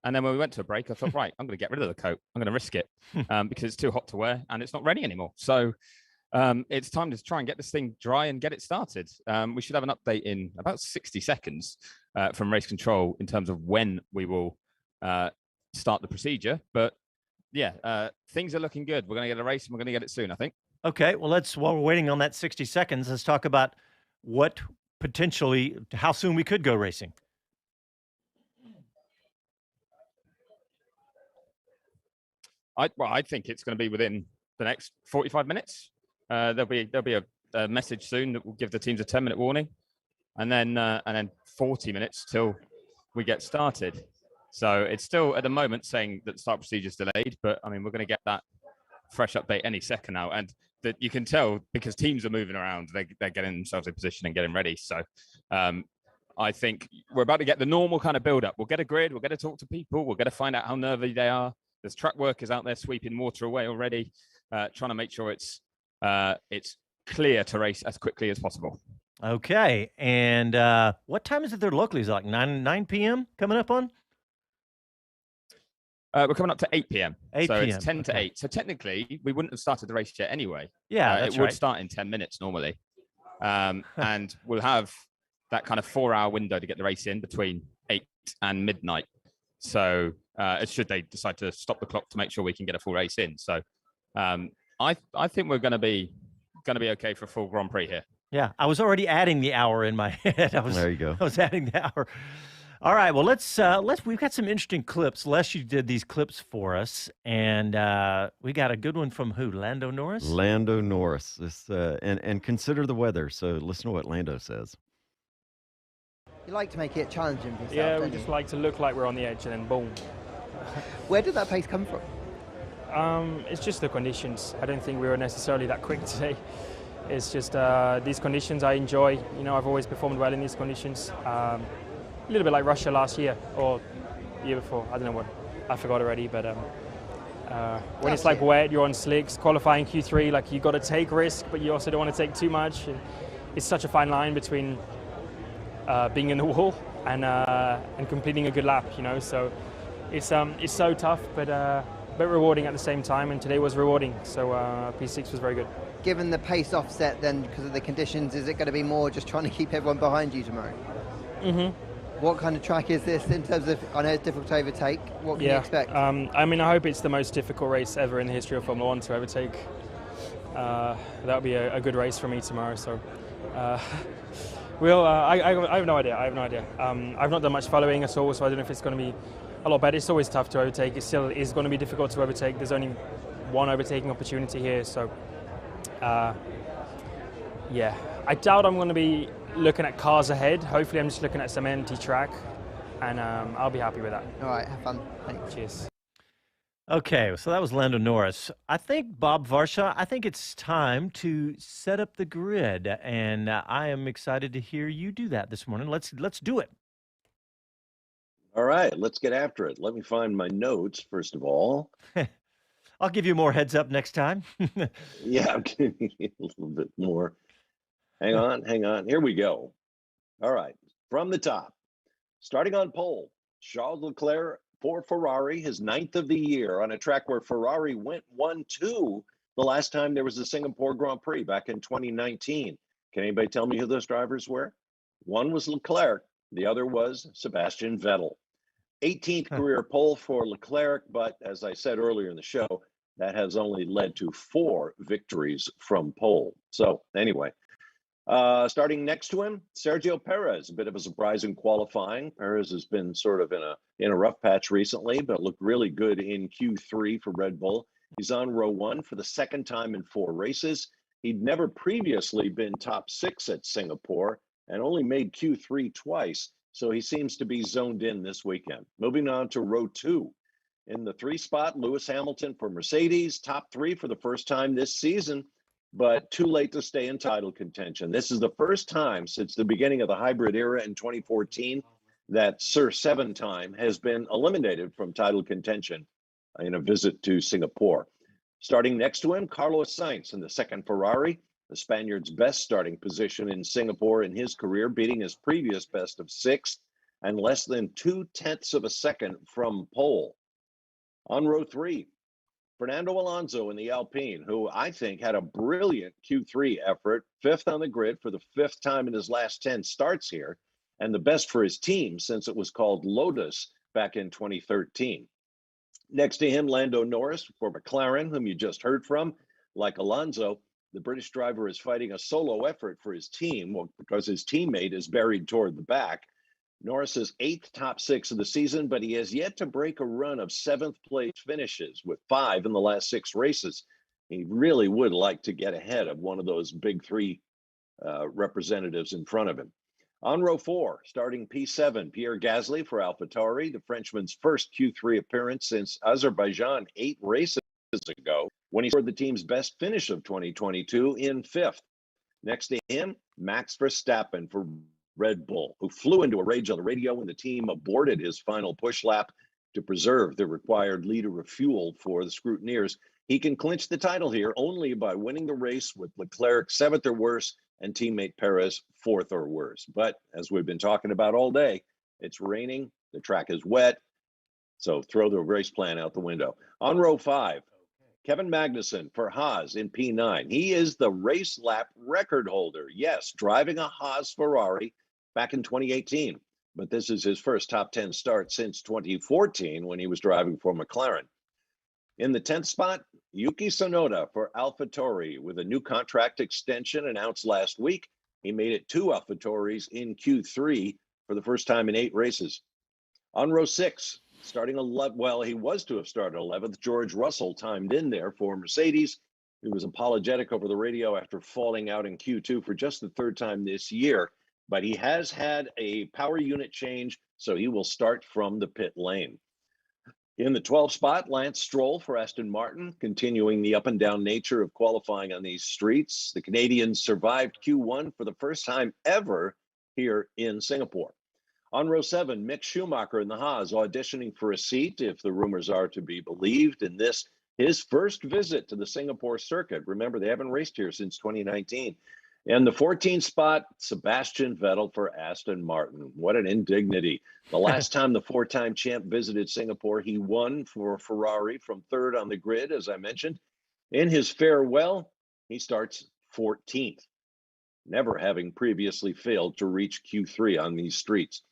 and then when we went to a break, I thought, right, I'm going to get rid of the coat. I'm going to risk it because it's too hot to wear and it's not ready anymore. So it's time to try and get this thing dry and get it started. We should have an update in about 60 seconds from race control in terms of when we will start the procedure. But yeah, things are looking good. We're going to get a race and we're going to get it soon, I think. Okay, well, while we're waiting on that 60 seconds, let's talk about how soon we could go racing. I think it's going to be within the next 45 minutes. There'll be a message soon that will give the teams a 10-minute warning, and then 40 minutes till we get started. So it's still at the moment saying that the start procedure is delayed, but I mean we're going to get that fresh update any second now, and that you can tell because teams are moving around, they're getting themselves in position and getting ready. So I think we're about to get the normal kind of build up. We'll get a grid, we'll get to talk to people, we'll get to find out how nervy they are. There's track workers out there sweeping water away already, trying to make sure it's clear to race as quickly as possible. Okay, and what time is it there locally? Is it like 9 p.m. coming up on? We're coming up to 8 p.m. 8 so p.m. it's 10 to 8. So technically, we wouldn't have started the race yet anyway. Yeah, it would start in 10 minutes normally. And we'll have that kind of 4-hour window to get the race in between 8 and midnight. So should they decide to stop the clock to make sure we can get a full race in. So I think we're going to be okay for a full Grand Prix here. Yeah, I was already adding the hour in my head. There you go. I was adding the hour. All right, well, let's we've got some interesting clips. Les, you did these clips for us, and we got a good one from who? Lando Norris? Lando Norris. This, and consider the weather. So listen to what Lando says. You like to make it challenging for yourself, Yeah, we don't just you? like to look like we're on the edge and then boom. Where did that pace come from? It's just the conditions. I don't think we were necessarily that quick today. It's just these conditions I enjoy. You know, I've always performed well in these conditions. A little bit like Russia last year or the year before. I don't know what. I forgot already. But when it's like wet, you're on slicks. Qualifying Q3, like you got to take risk, but you also don't want to take too much. And it's such a fine line between being in the wall and completing a good lap. You know, so it's so tough, but rewarding at the same time. And today was rewarding. So P6 was very good. Given the pace offset, then because of the conditions, is it going to be more just trying to keep everyone behind you tomorrow? Mm-hmm. What kind of track is this in terms of, I know it's difficult to overtake, what can you expect? I mean, I hope it's the most difficult race ever in the history of Formula One to overtake. That would be a good race for me tomorrow, so I have no idea, I've not done much following at all, so I don't know if it's going to be a lot better. It's always tough to overtake, it still is going to be difficult to overtake. There's only one overtaking opportunity here, so yeah, I doubt I'm going to be looking at cars ahead. Hopefully I'm just looking at some empty track, and I'll be happy with that. All right, have fun. Thanks. Cheers. Okay, so that was Lando Norris. I think, Bob Varsha, I think it's time to set up the grid, and I am excited to hear you do that this morning. Let's do it. All right, let's get after it. Let me find my notes, first of all. I'll give you more heads up next time. Yeah, I'm giving you a little bit more. Hang on. Here we go. All right, from the top, starting on pole, Charles Leclerc for Ferrari, his 9th of the year on a track where Ferrari went 1-2 the last time there was a Singapore Grand Prix back in 2019. Can anybody tell me who those drivers were? One was Leclerc, the other was Sebastian Vettel. 18th career pole for Leclerc, but as I said earlier in the show, that has only led to 4 victories from pole. So anyway, starting next to him, Sergio Perez, a bit of a surprise in qualifying. Perez has been sort of in a rough patch recently, but looked really good in Q3 for Red Bull. He's on row 1 for the second time in 4 races. He'd never previously been top 6 at Singapore and only made Q3 twice. So he seems to be zoned in this weekend. Moving on to row 2. In the 3 spot, Lewis Hamilton for Mercedes, top 3 for the first time this season, but too late to stay in title contention. This is the first time since the beginning of the hybrid era in 2014 that Sir 7-time has been eliminated from title contention in a visit to Singapore. Starting next to him, Carlos Sainz in the 2nd Ferrari, the Spaniard's best starting position in Singapore in his career, beating his previous best of 6th and less than 0.2 of a second from pole. On row 3, Fernando Alonso in the Alpine, who I think had a brilliant Q3 effort, 5th on the grid for the 5th time in his last 10 starts here, and the best for his team since it was called Lotus back in 2013. Next to him, Lando Norris for McLaren, whom you just heard from. Like Alonso, the British driver is fighting a solo effort for his team because his teammate is buried toward the back. Norris's 8th top 6 of the season, but he has yet to break a run of 7th place finishes with 5 in the last 6 races. He really would like to get ahead of one of those big 3 representatives in front of him. On row 4, starting P7, Pierre Gasly for AlphaTauri, the Frenchman's first Q3 appearance since Azerbaijan 8 races ago, when he scored the team's best finish of 2022 in 5th. Next to him, Max Verstappen for Red Bull, who flew into a rage on the radio when the team aborted his final push lap to preserve the required liter of fuel for the scrutineers. He can clinch the title here only by winning the race with Leclerc 7th or worse and teammate Perez 4th or worse. But as we've been talking about all day, it's raining, the track is wet, so throw the race plan out the window. On row 5, Kevin Magnussen for Haas in P9. He is the race lap record holder. Yes, driving a Haas Ferrari back in 2018, but this is his first top 10 start since 2014 when he was driving for McLaren. In the 10th spot, Yuki Tsunoda for AlphaTauri with a new contract extension announced last week. He made it 2 AlphaTauris in Q3 for the first time in 8 races. On row 6, starting 11, well, he was to have started 11th. George Russell timed in there for Mercedes. He was apologetic over the radio after falling out in Q2 for just the third time this year. But he has had a power unit change, so he will start from the pit lane. In the 12th spot, Lance Stroll for Aston Martin, continuing the up and down nature of qualifying on these streets. The Canadians survived Q1 for the first time ever here in Singapore. On row 7, Mick Schumacher in the Haas auditioning for a seat, if the rumors are to be believed, in this, his first visit to the Singapore circuit. Remember, they haven't raced here since 2019. And the 14th spot, Sebastian Vettel for Aston Martin. What an indignity. The last time the four-time champ visited Singapore, he won for Ferrari from third on the grid, as I mentioned. In his farewell, he starts 14th, never having previously failed to reach Q3 on these streets.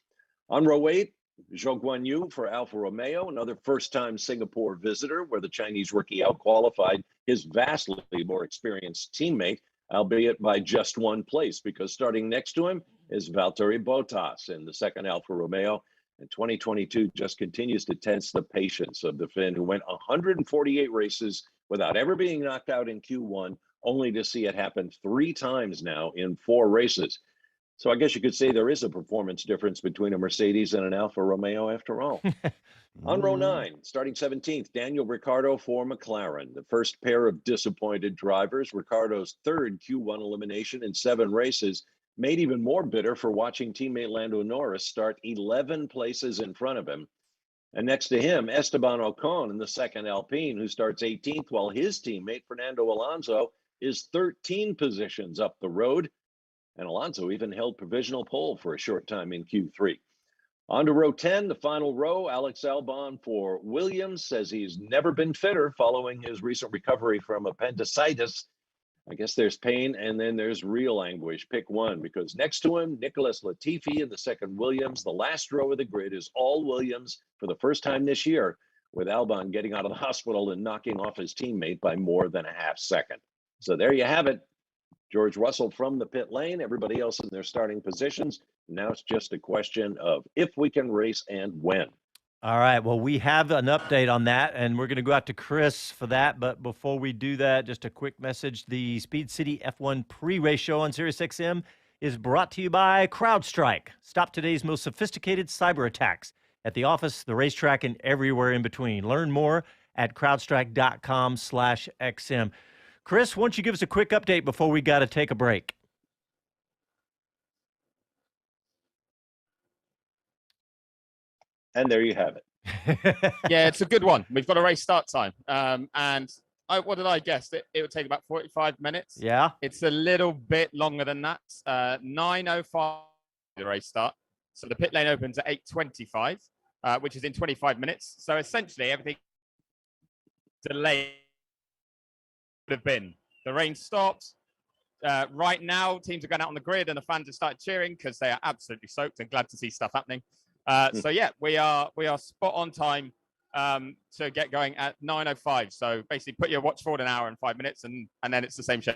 On row 8, Zhou Guanyu for Alfa Romeo, another first-time Singapore visitor, where the Chinese rookie out-qualified his vastly more experienced teammate, albeit by just one place, because starting next to him is Valtteri Bottas in the second Alfa Romeo. And 2022 just continues to test the patience of the Finn, who went 148 races without ever being knocked out in Q1, only to see it happen 3 times now in 4 races. So I guess you could say there is a performance difference between a Mercedes and an Alfa Romeo after all. On row 9, starting 17th, Daniel Ricciardo for McLaren, the first pair of disappointed drivers. Ricciardo's third Q1 elimination in 7 races, made even more bitter for watching teammate Lando Norris start 11 places in front of him. And next to him, Esteban Ocon in the second Alpine, who starts 18th, while his teammate Fernando Alonso is 13 positions up the road. And Alonso even held provisional pole for a short time in Q3. On to row 10, the final row, Alex Albon for Williams says he's never been fitter following his recent recovery from appendicitis. I guess there's pain and then there's real anguish. Pick one, because next to him, Nicholas Latifi in the second Williams. The last row of the grid is all Williams for the first time this year, with Albon getting out of the hospital and knocking off his teammate by more than a half second. So there you have it. George Russell from the pit lane, everybody else in their starting positions. Now it's just a question of if we can race and when. All right. Well, we have an update on that, and we're going to go out to Chris for that. But before we do that, just a quick message. The Speed City F1 pre-race show on SiriusXM is brought to you by CrowdStrike. Stop today's most sophisticated cyber attacks at the office, the racetrack, and everywhere in between. Learn more at crowdstrike.com/XM. Chris, why don't you give us a quick update before we got to take a break? And there you have it. Yeah, it's a good one. We've got a race start time. What did I guess? It would take about 45 minutes. Yeah. It's a little bit longer than that. 9:05 the race start. So the pit lane opens at 8:25, which is in 25 minutes. So essentially everything delayed would have been. The rain stops. Right now, teams are going out on the grid and the fans have started cheering because they are absolutely soaked and glad to see stuff happening. So yeah, we are spot on time to get going at 9:05. So basically put your watch forward an hour and 5 minutes and then it's the same show.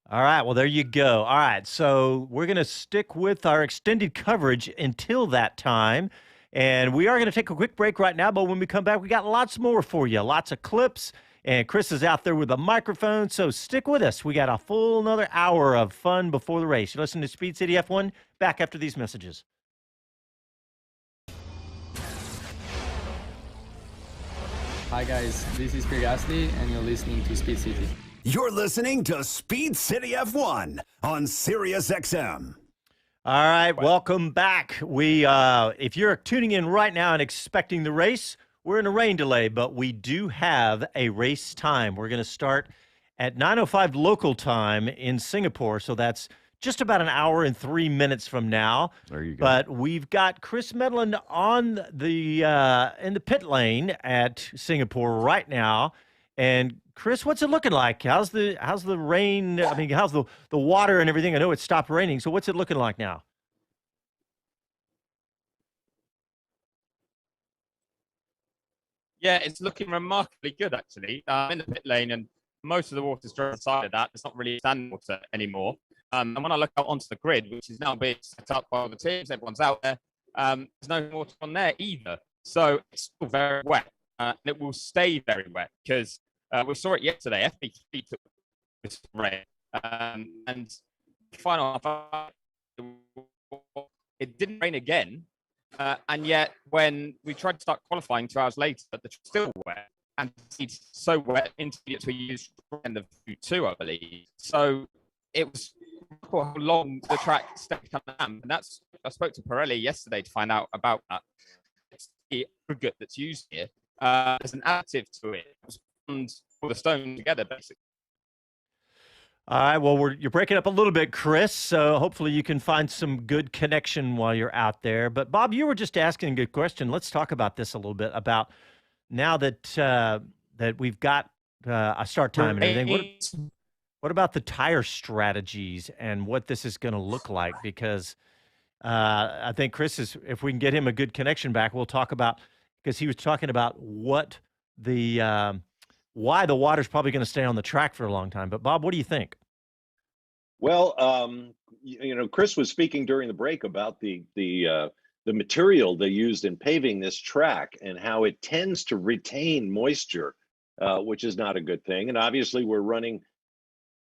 All right, well, there you go. All right, so we're going to stick with our extended coverage until that time. And we are going to take a quick break right now, but when we come back, we got lots more for you, lots of clips. And Chris is out there with a microphone, so stick with us. We got a full another hour of fun before the race. You listen to Speed City F1, back after these messages. Hi guys, this is Pierre Gasly, and you're listening to Speed City. You're listening to Speed City F1 on SiriusXM. All right, welcome back. If you're tuning in right now and expecting the race, we're in a rain delay, but we do have a race time. We're going to start at 9:05 local time in Singapore, so that's just about an hour and 3 minutes from now. There you go. But we've got Chris Medland on the in the pit lane at Singapore right now. And Chris, what's it looking like? How's the rain? I mean, how's the water and everything? I know it stopped raining, so what's it looking like now? Yeah, it's looking remarkably good, actually. I'm in the pit lane, and most of the water's drawn aside of that. It's not really standing water anymore. And when I look out onto the grid, which is now being set up by all the teams, everyone's out there, There's no water on there either. So it's still very wet, and it will stay very wet because we saw it yesterday. FP3 took this rain, and final half, it didn't rain again. And yet, when we tried to start qualifying 2 hours later, the track's still wet, and it's so wet. Intermediates were used in the Q2, I believe. So it was how long the track stayed kind of damp, and that's I spoke to Pirelli yesterday to find out about that. It's the aggregate that's used here as an additive to it, and all the stones together, basically. All right. Well, you're breaking up a little bit, Chris. So hopefully you can find some good connection while you're out there. But Bob, you were just asking a good question. Let's talk about this a little bit. About now that that we've got a start time and everything. What about the tire strategies and what this is going to look like? Because I think Chris is, if we can get him a good connection back, we'll talk about, because he was talking about what the why the water's probably going to stay on the track for a long time. But Bob, what do you think? Well, Chris was speaking during the break about the material they used in paving this track and how it tends to retain moisture, which is not a good thing. And obviously, we're running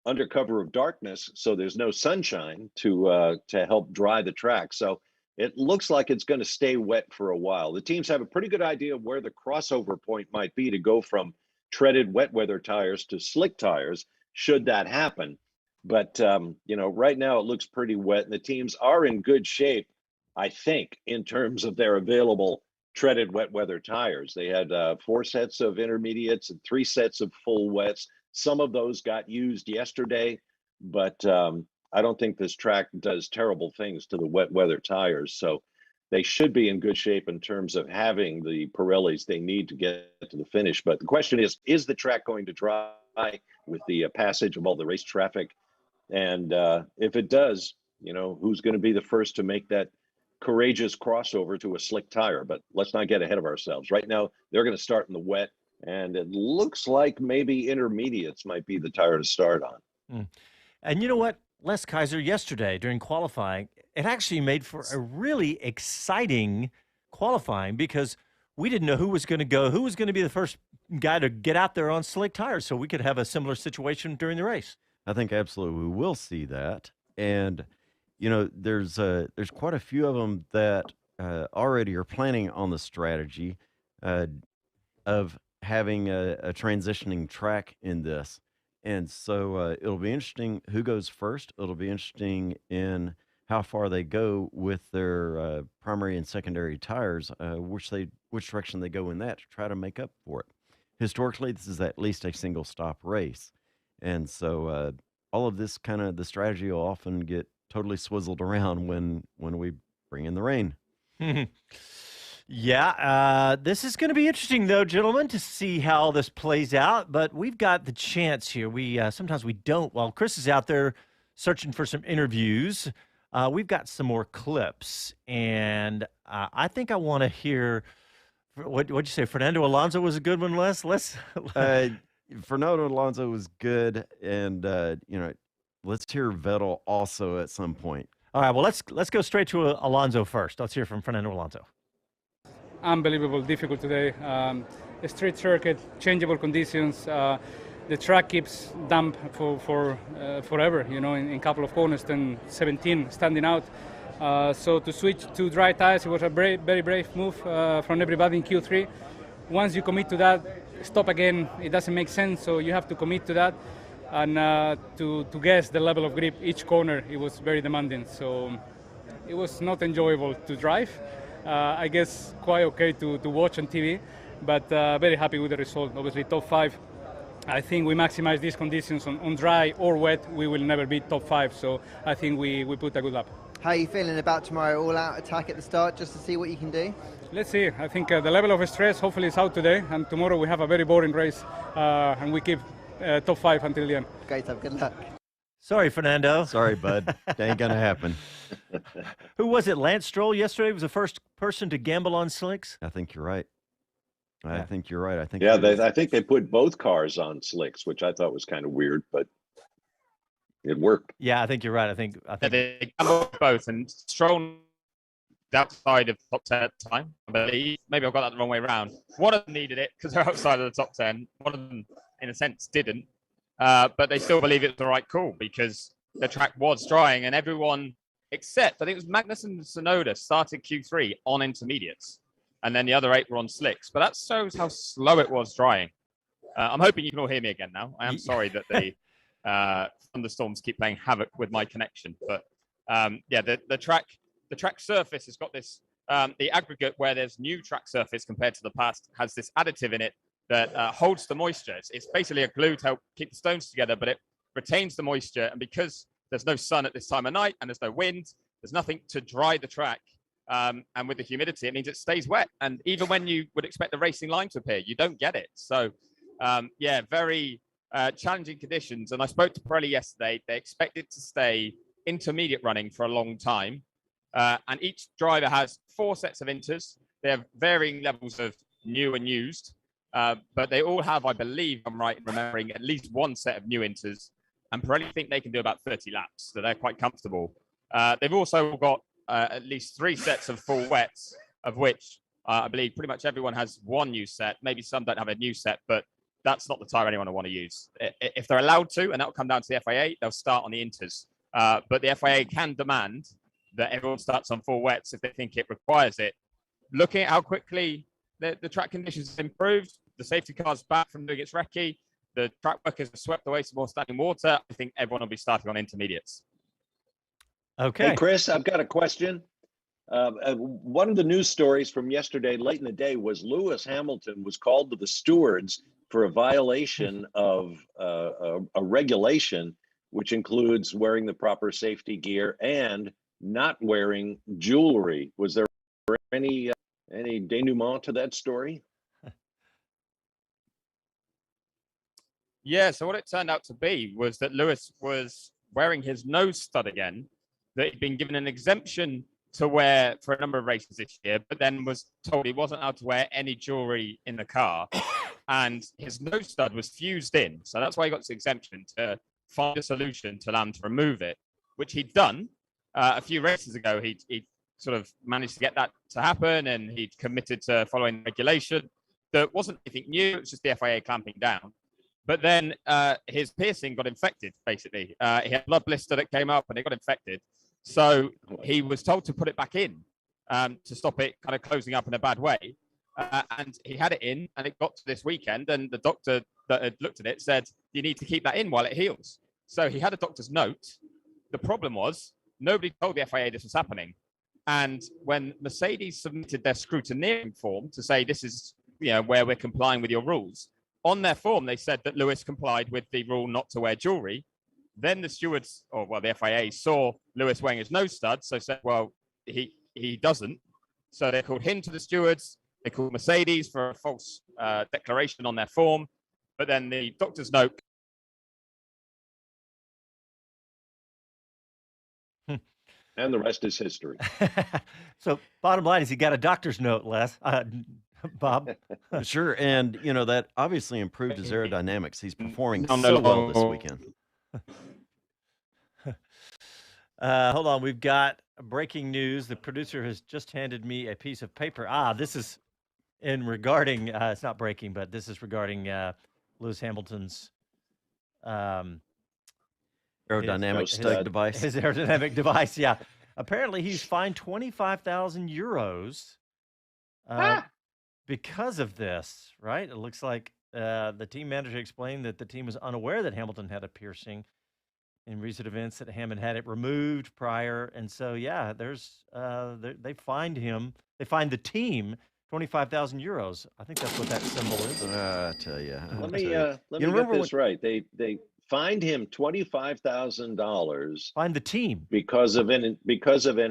under cover of darkness, so there's no sunshine to help dry the track. So it looks like it's going to stay wet for a while. The teams have a pretty good idea of where the crossover point might be to go from treaded wet weather tires to slick tires, should that happen. But right now it looks pretty wet, and the teams are in good shape, I think, in terms of their available treaded wet weather tires. They had 4 sets of intermediates and 3 sets of full wets. Some of those got used yesterday, but I don't think this track does terrible things to the wet weather tires. So they should be in good shape in terms of having the Pirellis they need to get to the finish. But the question is the track going to dry with the passage of all the race traffic? And if it does, who's going to be the first to make that courageous crossover to a slick tire? But let's not get ahead of ourselves. Right now, they're going to start in the wet, and it looks like maybe intermediates might be the tire to start on. And you know what? Les Kaiser, yesterday during qualifying, it actually made for a really exciting qualifying because we didn't know who was going to be the first guy to get out there on slick tires, so we could have a similar situation during the race. I think absolutely we will see that. And, there's quite a few of them that already are planning on the strategy of having a transitioning track in this. And so it'll be interesting who goes first. It'll be interesting in how far they go with their primary and secondary tires, which direction they go in that to try to make up for it. Historically, this is at least a single stop race. And so all of this kind of the strategy will often get totally swizzled around when we bring in the rain. Yeah, this is going to be interesting, though, gentlemen, to see how this plays out. But we've got the chance here. We sometimes we don't. While Chris is out there searching for some interviews, we've got some more clips, and I think I want to hear. What'd you say? Fernando Alonso was a good one, Les. Fernando Alonso was good, and let's hear Vettel also at some point. All right. Well, let's go straight to Alonso first. Let's hear from Fernando Alonso. Unbelievable, difficult today. A straight circuit, changeable conditions. The track keeps damp for forever. In a couple of corners, then 17 standing out. So to switch to dry tires, it was a very brave move from everybody in Q3. Once you commit to that, stop again. It doesn't make sense. So you have to commit to that, and to guess the level of grip each corner. It was very demanding. So it was not enjoyable to drive. I guess quite okay to watch on TV, but very happy with the result. Obviously, top 5. I think we maximize these conditions on dry or wet. We will never be top 5, so I think we put a good lap. How are you feeling about tomorrow? All-out attack at the start, just to see what you can do? Let's see. I think the level of stress hopefully is out today, and tomorrow we have a very boring race, and we keep top 5 until the end. Great stuff. Good luck. Sorry, Fernando. Sorry, bud. That ain't going to happen. Who was it? Lance Stroll yesterday was the first person to gamble on slicks? I think you're right. I think you're right. I think they put both cars on slicks, which I thought was kind of weird, but it worked. Yeah, I think you're right. I think they gambled both, and Stroll outside of the top 10 at the time, I believe. Maybe I've got that the wrong way around. One of them needed it because they're outside of the top 10. One of them, in a sense, didn't. But they still believe it's the right call because the track was drying, and everyone except, I think it was Magnussen and Tsunoda started Q3 on intermediates, and then the other 8 were on slicks. But that shows how slow it was drying. I'm hoping you can all hear me again now. I am sorry that the thunderstorms keep playing havoc with my connection. But the track surface has got this, the aggregate where there's new track surface compared to the past has this additive in it that holds the moisture. It's basically a glue to help keep the stones together, but it retains the moisture. And because there's no sun at this time of night and there's no wind, there's nothing to dry the track. And with the humidity, it means it stays wet. And even when you would expect the racing line to appear, you don't get it. So, very challenging conditions. And I spoke to Pirelli yesterday. They expect it to stay intermediate running for a long time. And each driver has 4 sets of inters. They have varying levels of new and used. But they all have, I believe, I'm right in remembering, at least 1 set of new inters. And Pirelli think they can do about 30 laps, so they're quite comfortable. They've also got at least 3 sets of full wets, of which I believe pretty much everyone has 1 new set. Maybe some don't have a new set, but that's not the tire anyone will want to use. If they're allowed to, and that'll come down to the FIA, they'll start on the inters. But the FIA can demand that everyone starts on full wets if they think it requires it. Looking at how quickly the track conditions have improved, the safety car's back from doing its recce, the track workers have swept away some more standing water, I think everyone will be starting on intermediates. Okay. Hey, Chris, I've got a question. One of the news stories from yesterday, late in the day, was Lewis Hamilton was called to the stewards for a violation of a regulation, which includes wearing the proper safety gear and not wearing jewelry. Was there any denouement to that story? Yeah, so what it turned out to be was that Lewis was wearing his nose stud again, that he'd been given an exemption to wear for a number of races this year, but then was told he wasn't allowed to wear any jewelry in the car. And his nose stud was fused in. So that's why he got this exemption, to find a solution to allow him to remove it, which he'd done a few races ago. He'd sort of managed to get that to happen, and he'd committed to following regulation. There wasn't anything new. It was just the FIA clamping down. But then his piercing got infected, basically. He had a blood blister that came up and it got infected. So he was told to put it back in to stop it kind of closing up in a bad way. And he had it in, and it got to this weekend, and the doctor that had looked at it said, you need to keep that in while it heals. So he had a doctor's note. The problem was nobody told the FIA this was happening. And when Mercedes submitted their scrutineering form to say this is where we're complying with your rules, on their form, they said that Lewis complied with the rule not to wear jewelry. Then the stewards, the FIA, saw Lewis wearing his nose stud, so said, well, he doesn't. So they called him to the stewards. They called Mercedes for a false declaration on their form. But then the doctor's note. And the rest is history. So bottom line is he got a doctor's note, Les. Bob? Sure, and that obviously improved his aerodynamics. He's performing so well this weekend. Hold on, we've got breaking news. The producer has just handed me a piece of paper. This is regarding, it's not breaking, but this is regarding Lewis Hamilton's aerodynamic device. His aerodynamic device, yeah. Apparently, he's fined 25,000 euros because of this, right? It looks like the team manager explained that the team was unaware that Hamilton had a piercing in recent events, that Hammond had it removed prior. And so, yeah, they fined him. They fined the team 25,000 euros. I think that's what that symbol is. I tell you. Let me get this right. They fined him $25,000. Find the team because of an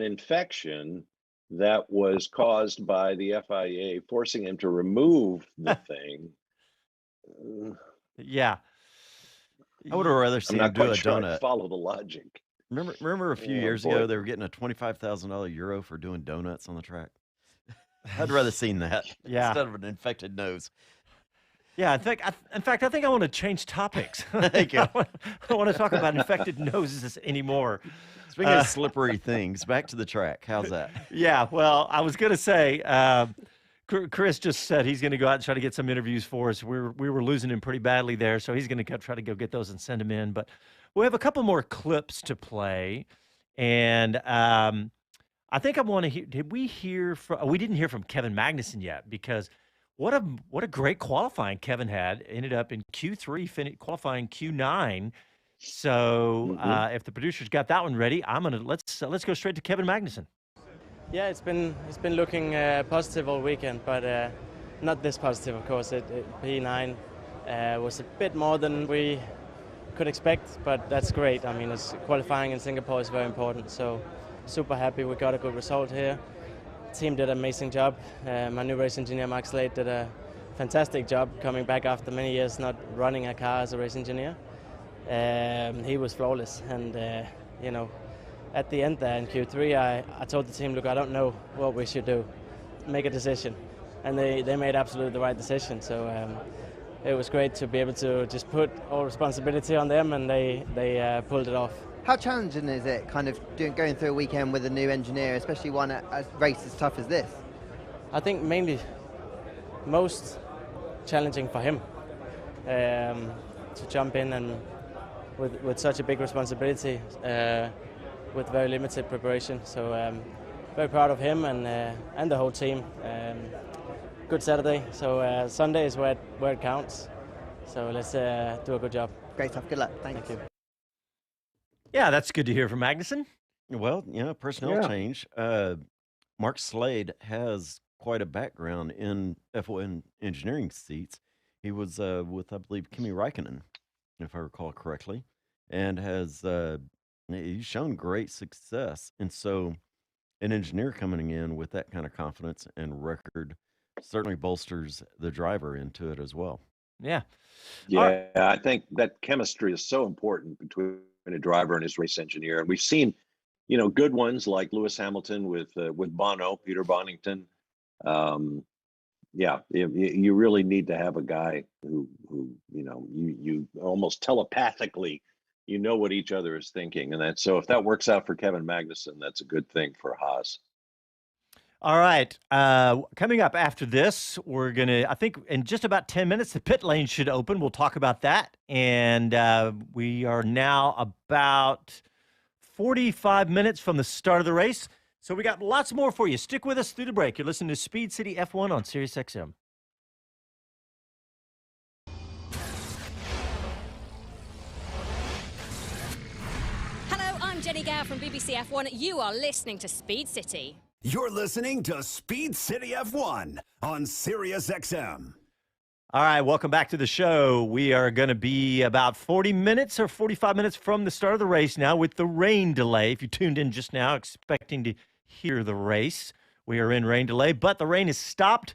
infection that was caused by the FIA forcing him to remove the thing. Yeah, I would have rather seen him do a donut. Follow the logic. Remember a few years ago they were getting a $25,000 euro for doing donuts on the track. I'd rather seen that instead of an infected nose. Yeah, in fact, I think I want to change topics. Thank you. I don't want to talk about infected noses anymore. Speaking of slippery things, back to the track. How's that? Yeah, well, I was going to say, Chris just said he's going to go out and try to get some interviews for us. We were losing him pretty badly there, so he's going to try to go get those and send them in. But we have a couple more clips to play, and I think I want to hear. Did we hear from? We didn't hear from Kevin Magnussen yet, because what a great qualifying Kevin had. Ended up in Q3, qualifying Q9. So if the producers got that one ready, let's go straight to Kevin Magnussen. Yeah, it's been looking positive all weekend, but not this positive, of course. P9 was a bit more than we could expect, but that's great. I mean, qualifying in Singapore is very important, so super happy we got a good result here. Team did an amazing job. My new race engineer, Mark Slade, did a fantastic job coming back after many years not running a car as a race engineer. He was flawless, and at the end there in Q3, I told the team, look, I don't know what we should do, make a decision, and they made absolutely the right decision. So it was great to be able to just put all responsibility on them, and they pulled it off. How challenging is it, kind of going through a weekend with a new engineer, especially one at a race as tough as this? I think mainly most challenging for him to jump in and with such a big responsibility with very limited preparation. So very proud of him and the whole team. Good Saturday. So Sunday is where it counts. So let's do a good job. Great stuff. Good luck. Thank you. Yeah, that's good to hear from Magnussen. Well, personnel change. Mark Slade has quite a background in F1 engineering seats. He was with, I believe, Kimi Räikkönen, if I recall correctly, and has he's shown great success. And so an engineer coming in with that kind of confidence and record certainly bolsters the driver into it as well. Yeah. Yeah, I think that chemistry is so important between a driver and his race engineer. And we've seen, good ones like Lewis Hamilton with Bono, Peter Bonington. You really need to have a guy who you almost telepathically, what each other is thinking. And so if that works out for Kevin Magnussen, that's a good thing for Haas. All right. Coming up after this, we're going to, I think in just about 10 minutes, the pit lane should open. We'll talk about that. And we are now about 45 minutes from the start of the race. So we got lots more for you. Stick with us through the break. You're listening to Speed City F1 on SiriusXM. Hello, I'm Jenny Gow from BBC F1. You are listening to Speed City. You're listening to Speed City F1 on SiriusXM. All right, welcome back to the show. We are going to be about 40 minutes or 45 minutes from the start of the race now with the rain delay. If you tuned in just now expecting to hear the race, we are in rain delay, but the rain has stopped.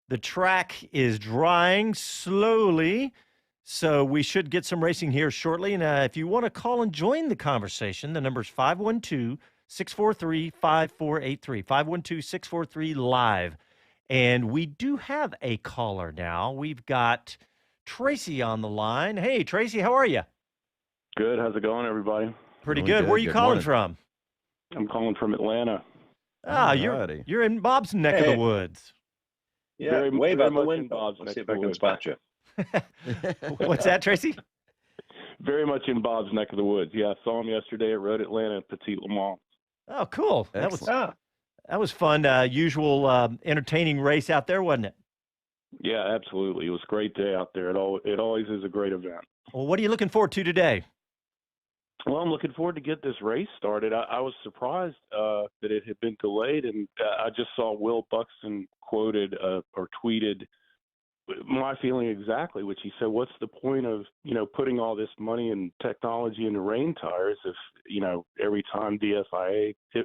The track is drying slowly, so we should get some racing here shortly. And if you want to call and join the conversation, the number is 512-643-5483, 512-643-LIVE. And we do have a caller now. We've got Tracy on the line. Hey, Tracy, how are you? Good. How's it going, everybody? Pretty good. Where are you calling from? I'm calling from Atlanta. Ah, you're in Bob's neck of the woods. Yeah, wave out the window. Let's see if I can spot you. What's that, Tracy? Very much in Bob's neck of the woods. Yeah, I saw him yesterday at Road Atlanta and Petit Le Mans. Oh, cool. That was fun. Usual entertaining race out there, wasn't it? Yeah, absolutely. It was a great day out there. It always is a great event. Well, what are you looking forward to today? Well, I'm looking forward to get this race started. I was surprised that it had been delayed, and I just saw Will Buxton quoted or tweeted my feeling exactly, which he said, what's the point of, putting all this money and technology into rain tires if, every time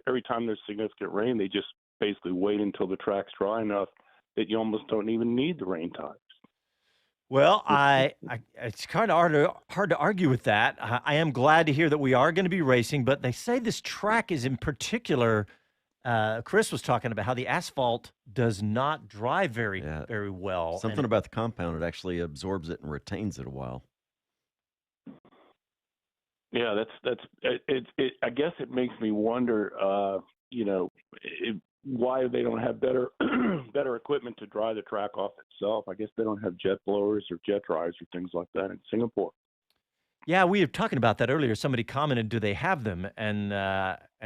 every time there's significant rain, they just basically wait until the track's dry enough that you almost don't even need the rain tires. Well, it's kind of hard to argue with that. I am glad to hear that we are going to be racing, but they say this track is in particular Chris was talking about how the asphalt does not dry very well. Something about the compound, it actually absorbs it and retains it a while. Yeah, that's it. I guess it makes me wonder, why they don't have better better equipment to dry the track off itself. I guess they don't have jet blowers or jet dryers or things like that in Singapore. Yeah, we were talking about that earlier. Somebody commented, "Do they have them?" And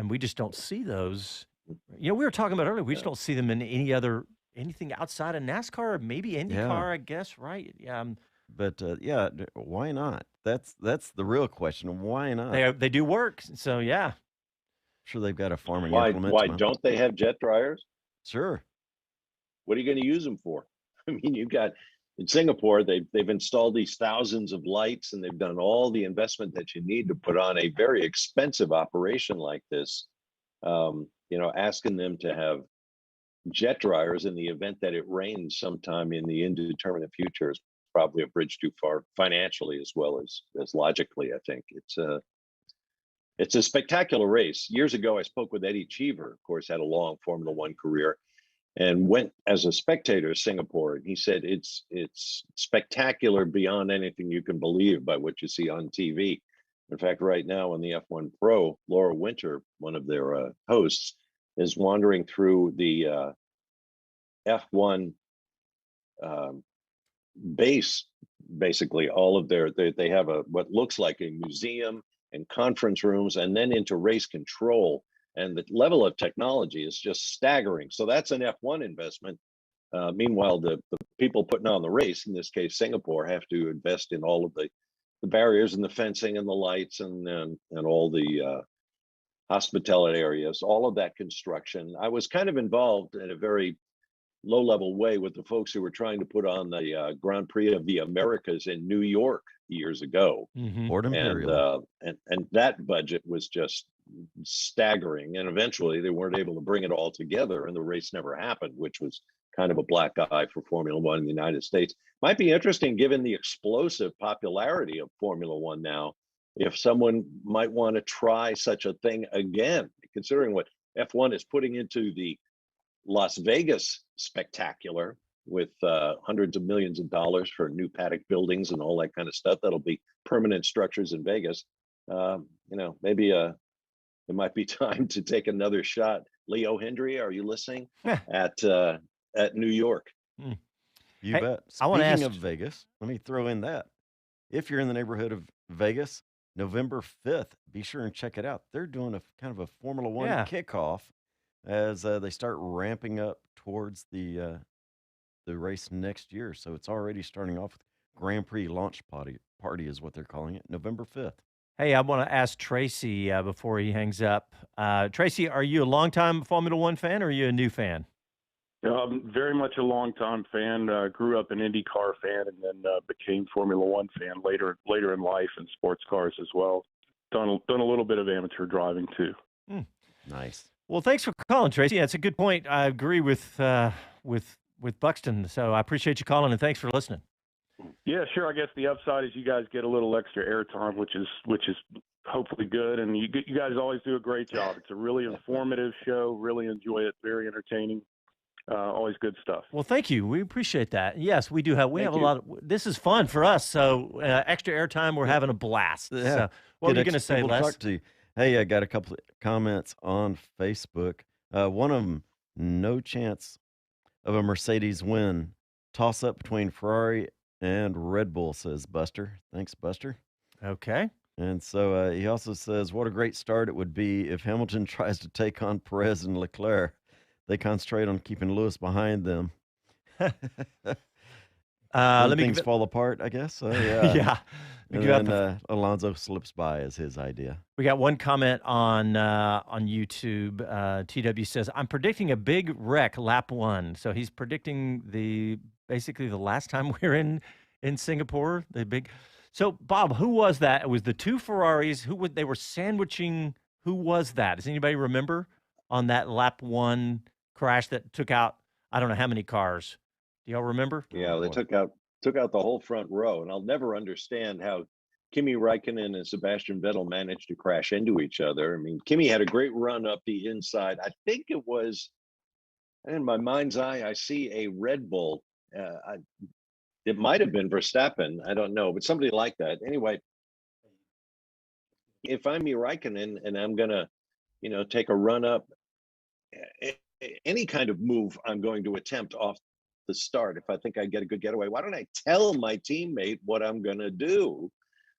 we just don't see those. We were talking about earlier. We just don't see them in anything outside of NASCAR, or maybe IndyCar, I guess, right? Yeah. But why not? That's the real question. Why not? They do work, so yeah. Sure, they've got a farming Why don't they have jet dryers? Sure. What are you going to use them for? I mean, you've got in Singapore, they've installed these thousands of lights, and they've done all the investment that you need to put on a very expensive operation like this. Asking them to have jet dryers in the event that it rains sometime in the indeterminate future is probably a bridge too far financially as well as logically. I think it's a spectacular race. Years ago, I spoke with Eddie Cheever, of course, had a long Formula One career, and went as a spectator to Singapore. And he said it's spectacular beyond anything you can believe by what you see on TV. In fact, right now on the F1 Pro, Laura Winter, one of their hosts, is wandering through the F1 base. Basically, all of they have what looks like a museum and conference rooms, and then into race control. And the level of technology is just staggering. So that's an F1 investment. Meanwhile, the people putting on the race, in this case Singapore, have to invest in all of the barriers and the fencing and the lights and all the hospitality areas, all of that construction. I was kind of involved in a very low-level way with the folks who were trying to put on the Grand Prix of the Americas in New York years ago. Ford Imperial. And that budget was just staggering. And eventually they weren't able to bring it all together, and the race never happened, which was kind of a black eye for Formula One in the United States. Might be interesting, given the explosive popularity of Formula One now, if someone might want to try such a thing again, considering what F1 is putting into the Las Vegas spectacular with hundreds of millions of dollars for new paddock buildings and all that kind of stuff. That'll be permanent structures in Vegas. Maybe it might be time to take another shot. Leo Hendry, are you listening? At New York. You bet. Speaking of Vegas, let me throw in that. If you're in the neighborhood of Vegas, November 5th, be sure and check it out. They're doing a kind of a Formula One kickoff as they start ramping up towards the race next year. So it's already starting off with Grand Prix launch party is what they're calling it, November 5th. Hey, I want to ask Tracy before he hangs up. Tracy, are you a longtime Formula One fan, or are you a new fan? Very much a longtime fan. Grew up an IndyCar fan, and then became Formula One fan later in life, and sports cars as well. Done a little bit of amateur driving too. Nice. Well, thanks for calling, Tracy. Yeah, it's a good point. I agree with Buxton. So I appreciate you calling, and thanks for listening. Yeah, sure. I guess the upside is you guys get a little extra airtime, which is hopefully good. And you guys always do a great job. It's a really informative show. Really enjoy it. Very entertaining. Always good stuff. Well, thank you. We appreciate that. Yes, we do have. We have a lot of. This is fun for us. So extra airtime. We're having a blast. Yeah. So, what are you going to say, Les? Talk to you. Hey, I got a couple of comments on Facebook. One of them, no chance of a Mercedes win. Toss up between Ferrari and Red Bull, says Buster. Thanks, Buster. Okay. And so he also says, what a great start it would be if Hamilton tries to take on Perez and Leclerc. They concentrate on keeping Lewis behind them. Things fall apart, I guess. Yeah. And then Alonso slips by is his idea. We got one comment on YouTube. TW says, I'm predicting a big wreck lap 1. So he's predicting basically the last time we were in Singapore. So Bob, who was that? It was the two Ferraris. They were sandwiching. Who was that? Does anybody remember on that lap 1 crash that took out, I don't know how many cars? Do y'all remember? Yeah, they took out the whole front row, and I'll never understand how Kimi Räikkönen and Sebastian Vettel managed to crash into each other. I mean, Kimi had a great run up the inside. I think it was, in my mind's eye, I see a Red Bull. It might have been Verstappen. I don't know, but somebody like that. Anyway, if I'm Räikkönen and I'm going to, take a run up, any kind of move I'm going to attempt off the start, if I think I get a good getaway, why don't I tell my teammate what I'm going to do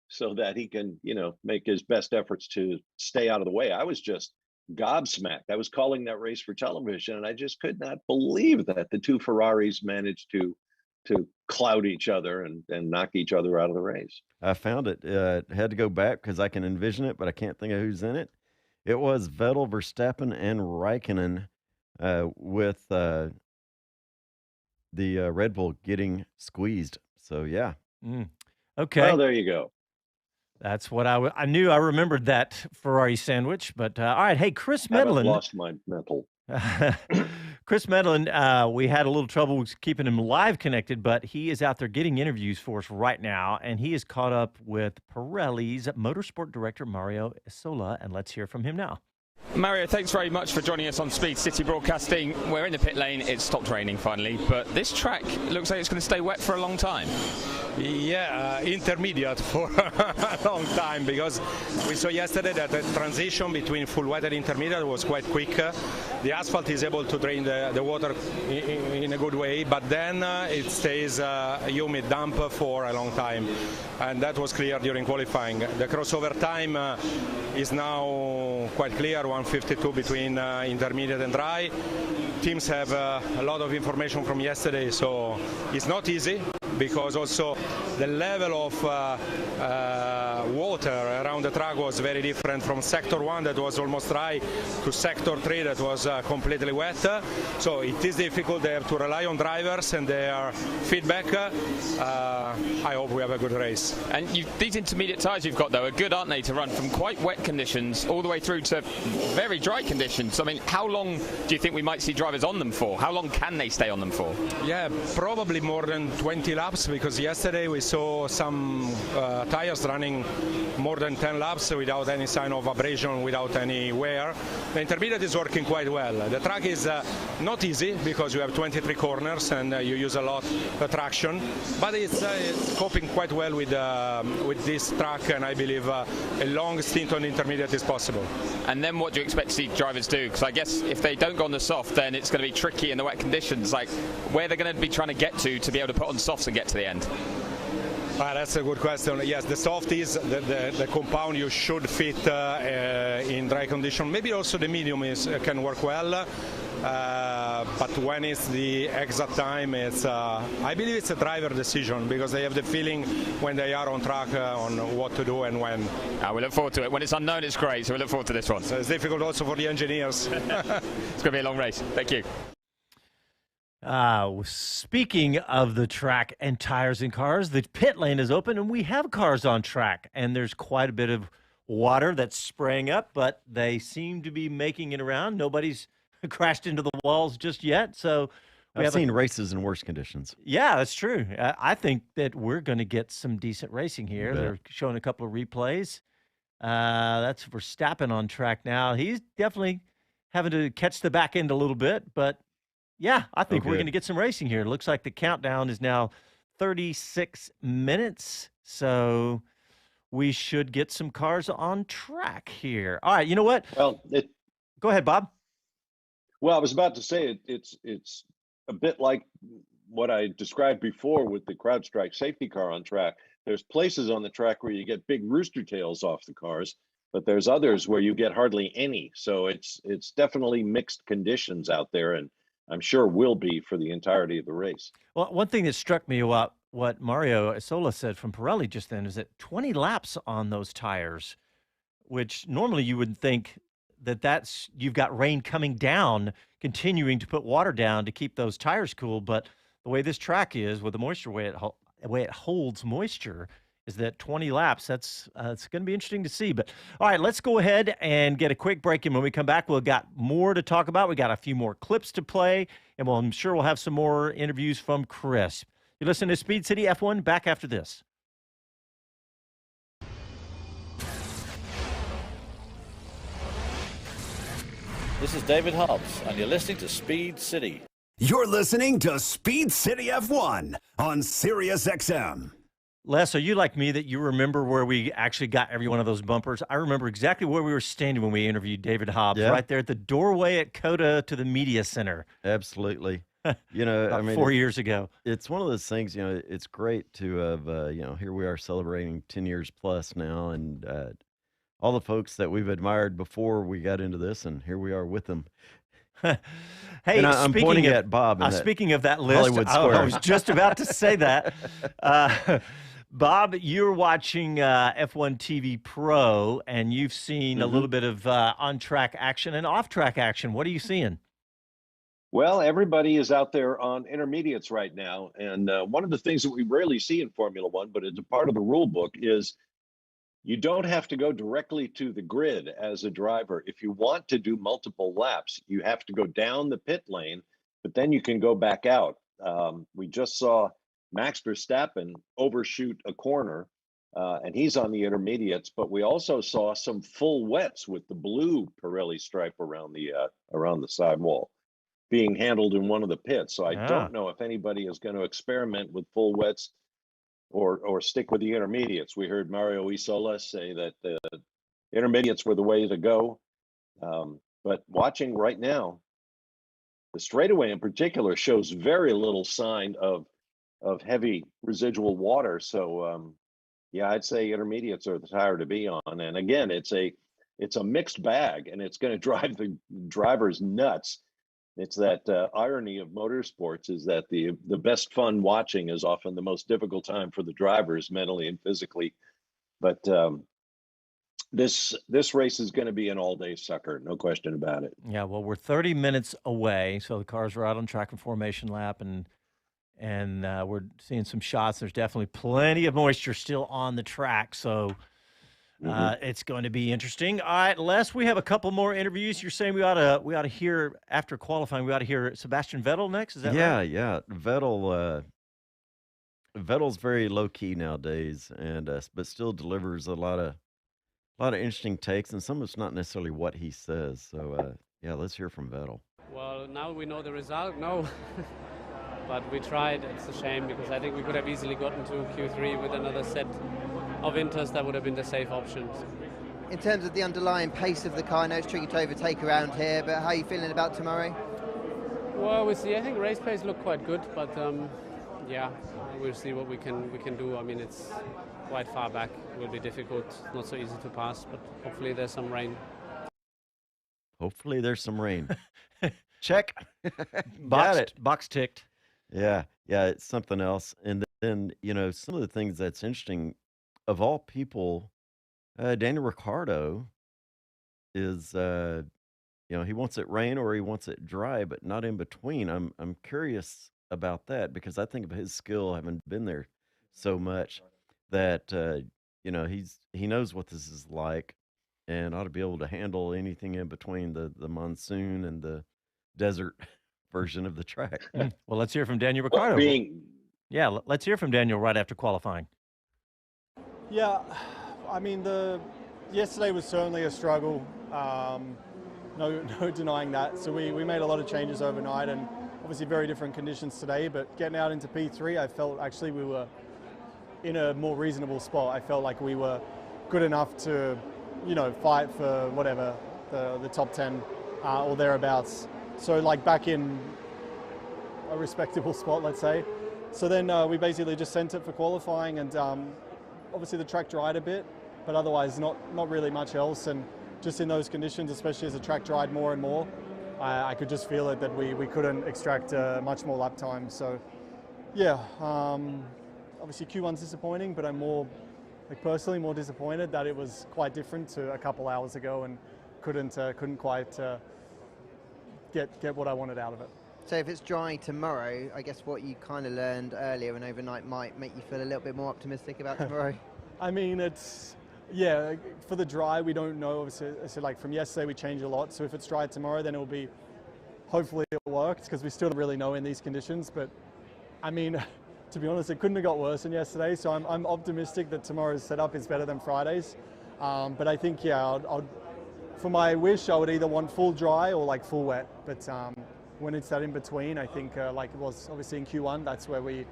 so that he can, make his best efforts to stay out of the way? I was just gobsmacked. I was calling that race for television, and I just could not believe that the two Ferraris managed to cloud each other and knock each other out of the race. I found it. Had to go back because I can envision it, but I can't think of who's in it. It was Vettel, Verstappen, and Räikkönen with the Red Bull getting squeezed. So, yeah. Okay. Well, there you go. That's what I knew. I remembered that Ferrari sandwich. But, all right. Hey, Chris Medland. I lost my mental. Chris Medland, we had a little trouble with keeping him live connected, but he is out there getting interviews for us right now, and he is caught up with Pirelli's motorsport director, Mario Isola, and let's hear from him now. Mario, thanks very much for joining us on Speed City Broadcasting. We're in the pit lane. It's stopped raining finally, but this track looks like it's going to stay wet for a long time. Yeah, intermediate for a long time, because we saw yesterday that the transition between full wet and intermediate was quite quick. The asphalt is able to drain the water in a good way, but then it stays humid, damp for a long time, and that was clear during qualifying. The crossover time is now quite clear, 1:52 between intermediate and dry. Teams have a lot of information from yesterday, so it's not easy, because also the level of water around the track was very different from sector 1 that was almost dry to sector 3 that was completely wet. So it is difficult. They have to rely on drivers and their feedback. I hope we have a good race. And these intermediate tyres you've got, though, are good, aren't they, to run from quite wet conditions all the way through to very dry conditions? I mean, how long do you think we might see drivers on them for? How long can they stay on them for? Yeah, probably more than 20 laps, because yesterday we saw some tires running more than 10 laps without any sign of abrasion, without any wear. The intermediate is working quite well. The track is not easy because you have 23 corners and you use a lot of traction, but it's coping quite well with this track, and I believe a long stint on intermediate is possible. And then what do you expect to see drivers do? Because I guess if they don't go on the soft, then it's going to be tricky in the wet conditions. Like, where they're going to be trying to get to be able to put on softs and get to the end? That's a good question. Yes, the soft is the compound you should fit in dry condition. Maybe also the medium can work well, but when it's the exact time, I believe it's a driver decision, because they have the feeling when they are on track on what to do and when. We look forward to it. When it's unknown, it's great, so we look forward to this one. So it's difficult also for the engineers. It's going to be a long race. Thank you. Speaking of the track and tires and cars, the pit lane is open and we have cars on track, and there's quite a bit of water that's spraying up, but they seem to be making it around. Nobody's crashed into the walls just yet. So I've seen races in worse conditions. Yeah, that's true. I think that we're going to get some decent racing here. They're showing a couple of replays. That's Verstappen on track now. He's definitely having to catch the back end a little bit, but yeah, I think we're going to get some racing here. It looks like the countdown is now 36 minutes, so we should get some cars on track here. All right, you know what? Well, go ahead, Bob. Well, I was about to say it's a bit like what I described before with the CrowdStrike safety car on track. There's places on the track where you get big rooster tails off the cars, but there's others where you get hardly any. So it's definitely mixed conditions out there, and I'm sure will be for the entirety of the race. Well, one thing that struck me about what Mario Isola said from Pirelli just then is that 20 laps on those tires, which normally you would think that's you've got rain coming down, continuing to put water down to keep those tires cool. But the way this track is, with the moisture way it holds moisture, is that 20 laps. That's it's going to be interesting to see. But all right, let's go ahead and get a quick break. And when we come back, we've got more to talk about. We got a few more clips to play, and I'm sure we'll have some more interviews from Chris. You listen to Speed City F1. Back after this. This is David Hobbs, and you're listening to Speed City. You're listening to Speed City F1 on SiriusXM. Les, are you like me that you remember where we actually got every one of those bumpers? I remember exactly where we were standing when we interviewed David Hobbs, right there at the doorway at COTA to the Media Center. Absolutely. You know, I mean, 4 years ago. It's one of those things, you know, it's great to have, you know, here we are celebrating 10 years plus now, and all the folks that we've admired before we got into this, and here we are with them. Hey, and I'm pointing at Bob. Speaking of that list, Hollywood Square. I was just about to say that. Bob, you're watching F1 TV Pro, and you've seen a little bit of on-track action and off-track action. What are you seeing? Well, everybody is out there on intermediates right now. And one of the things that we rarely see in Formula One, but it's a part of the rule book, is you don't have to go directly to the grid as a driver. If you want to do multiple laps, you have to go down the pit lane, but then you can go back out. We just saw Max Verstappen overshoot a corner, and he's on the intermediates, but we also saw some full wets with the blue Pirelli stripe around the sidewall being handled in one of the pits. So I don't know if anybody is going to experiment with full wets or stick with the intermediates. We heard Mario Isola say that the intermediates were the way to go. But watching right now, the straightaway in particular shows very little sign of heavy residual water. So yeah, I'd say intermediates are the tire to be on. And again, it's a mixed bag, and it's going to drive the drivers nuts. It's that irony of motorsports is that the best fun watching is often the most difficult time for the drivers mentally and physically. But this race is going to be an all-day sucker, no question about it. Yeah, well, we're 30 minutes away, so the cars are out on track and formation lap, and we're seeing some shots. There's definitely plenty of moisture still on the track, so it's going to be interesting. All right, Les, we have a couple more interviews. You're saying we ought to hear after qualifying. We ought to hear Sebastian Vettel next. Is that right? Yeah. Vettel's very low key nowadays, and but still delivers a lot of interesting takes, and some of it's not necessarily what he says. So yeah, let's hear from Vettel. Well, now we know the result. No. But we tried. It's a shame because I think we could have easily gotten to Q3 with another set of inters. That would have been the safe option. In terms of the underlying pace of the car, I know it's tricky to overtake around here, but how are you feeling about tomorrow? Well, we'll see. I think race pace looked quite good, but yeah, we'll see what we can do. I mean, it's quite far back. It will be difficult, not so easy to pass, but hopefully there's some rain. Hopefully there's some rain. Check. Got it. Box ticked. Yeah, it's something else. And then, you know, some of the things that's interesting, of all people, Daniel Ricciardo is, you know, he wants it rain or he wants it dry, but not in between. I'm curious about that because I think of his skill, having been there so much, that, you know, he knows what this is like and ought to be able to handle anything in between the monsoon and the desert version of the track. Well, let's hear from Daniel Ricciardo. Let's hear from Daniel right after qualifying. Yeah, I mean, yesterday was certainly a struggle. No denying that. So we made a lot of changes overnight, and obviously very different conditions today. But getting out into P3, I felt actually we were in a more reasonable spot. I felt like we were good enough to, you know, fight for whatever the top 10 or thereabouts. So like back in a respectable spot, let's say. So then we basically just sent it for qualifying, and obviously the track dried a bit, but otherwise not really much else. And just in those conditions, especially as the track dried more and more, I could just feel it that we couldn't extract much more lap time. So yeah, obviously Q1's disappointing, but I'm personally more disappointed that it was quite different to a couple hours ago and couldn't quite get what I wanted out of it. So if it's dry tomorrow, I guess what you kind of learned earlier and overnight might make you feel a little bit more optimistic about tomorrow. I mean, for the dry, we don't know. Obviously, so like from yesterday, we changed a lot. So if it's dry tomorrow, then it'll be, hopefully it worked, because we still don't really know in these conditions. But I mean, to be honest, it couldn't have got worse than yesterday. So I'm optimistic that tomorrow's setup is better than Friday's. But I think, yeah, for my wish, I would either want full dry or like full wet. But when it's that in between, I think like it was obviously in Q1, that's where we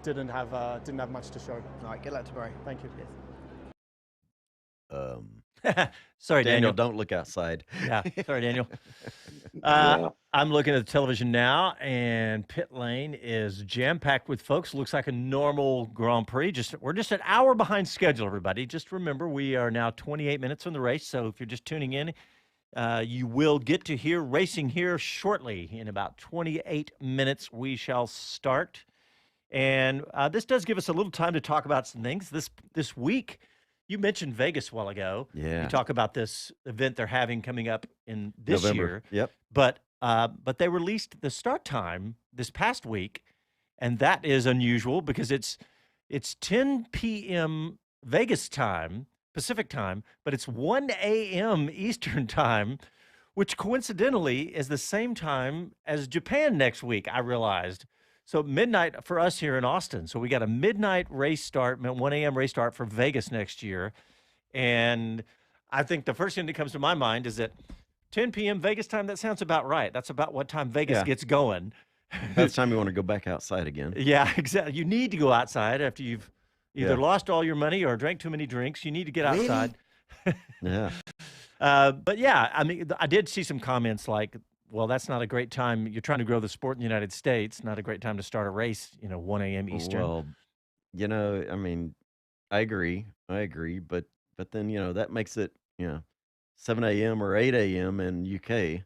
didn't have much to show. All right, good luck tomorrow. Thank you. Sorry, Daniel. Don't look outside. Yeah, sorry, Daniel. Yeah. I'm looking at the television now, and pit lane is jam-packed with folks. Looks like a normal Grand Prix. We're just an hour behind schedule, everybody. Just remember, we are now 28 minutes from the race, so if you're just tuning in, you will get to hear racing here shortly. In about 28 minutes, we shall start. And this does give us a little time to talk about some things. This week, you mentioned Vegas a while ago. Yeah. You talk about this event they're having coming up in this November. year. Yep. But they released the start time this past week, and that is unusual because it's 10 p.m. Vegas time, Pacific time, but it's 1 a.m. Eastern time, which coincidentally is the same time as Japan next week, I realized. So midnight for us here in Austin. So we got a midnight race start, 1 a.m. race start for Vegas next year. And I think the first thing that comes to my mind is that 10 p.m. Vegas time, that sounds about right. That's about what time Vegas gets going. That's time you want to go back outside again. Yeah, exactly. You need to go outside after you've either lost all your money or drank too many drinks. You need to get outside. Yeah. But yeah, I mean, I did see some comments like, well, that's not a great time. You're trying to grow the sport in the United States. Not a great time to start a race, 1 a.m. Eastern. Well, I mean, I agree. But then, that makes it, 7 a.m. or 8 a.m. in UK,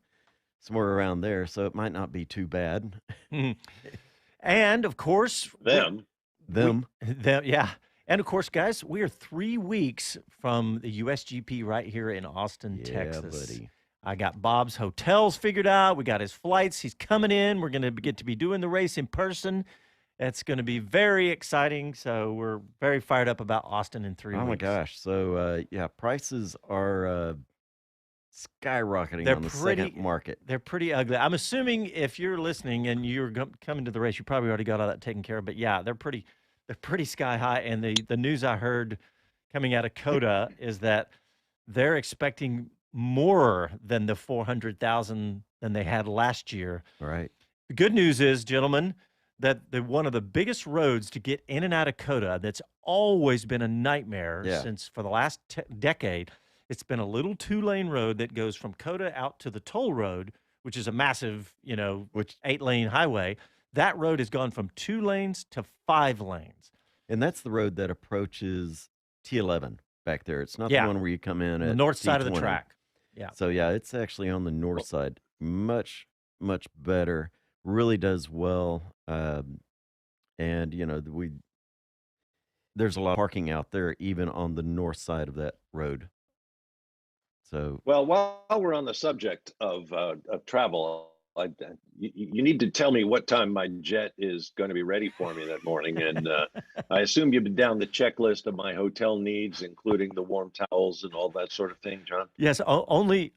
somewhere around there. So it might not be too bad. And, of course, Them. Yeah. And, of course, guys, we are 3 weeks from the USGP right here in Austin, Texas. Buddy. I got Bob's hotels figured out. We got his flights. He's coming in. We're going to get to be doing the race in person. It's going to be very exciting. So we're very fired up about Austin in 3 weeks. Oh, my gosh. So, prices are skyrocketing on the second market. They're pretty ugly. I'm assuming if you're listening and you're coming to the race, you probably already got all that taken care of. But, yeah, they're pretty sky high. And the news I heard coming out of COTA is that they're expecting more than the 400,000 than they had last year. Right. The good news is, gentlemen, that one of the biggest roads to get in and out of COTA that's always been a nightmare since for the last decade, it's been a little 2-lane road that goes from COTA out to the toll road, which is a massive, 8-lane highway. That road has gone from 2 lanes to 5 lanes. And that's the road that approaches T11 back there. It's not the one where you come in at the north side of the T20. track. Yeah. So, it's actually on the north side. Much, much better. Really does well. And, there's a lot of parking out there, even on the north side of that road. So, well, while we're on the subject of travel, you need to tell me what time my jet is going to be ready for me that morning. And I assume you've been down the checklist of my hotel needs, including the warm towels and all that sort of thing, John. Yes, only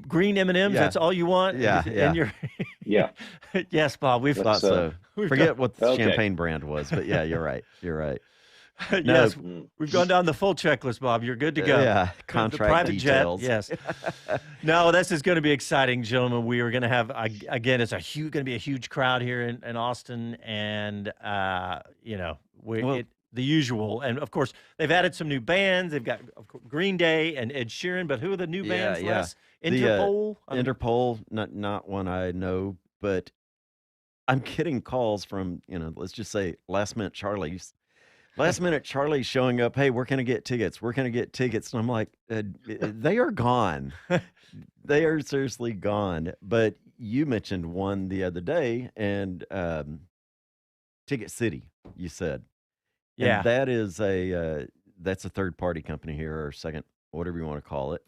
green M&Ms. Yeah. That's all you want. Yeah, And you're yes, Bob. We've thought so. Forget what the okay. champagne brand was, but yeah, you're right. You're right. Yes, we've gone down the full checklist, Bob. You're good to go. Yeah, contract the private details. Jet. Yes. No, this is going to be exciting, gentlemen. We are going to have again. It's going to be a huge crowd here in Austin, and the usual. And of course, they've added some new bands. They've got Green Day and Ed Sheeran. But who are the new bands? Les? Interpol. Interpol, not one I know, but I'm getting calls from let's just say Last Minute Charlie's showing up. Hey, where can I get tickets? Where can I get tickets? And I'm like, they are gone. They are seriously gone. But you mentioned one the other day, and Ticket City, you said. Yeah. And that is that's a third party company here, or second, whatever you want to call it.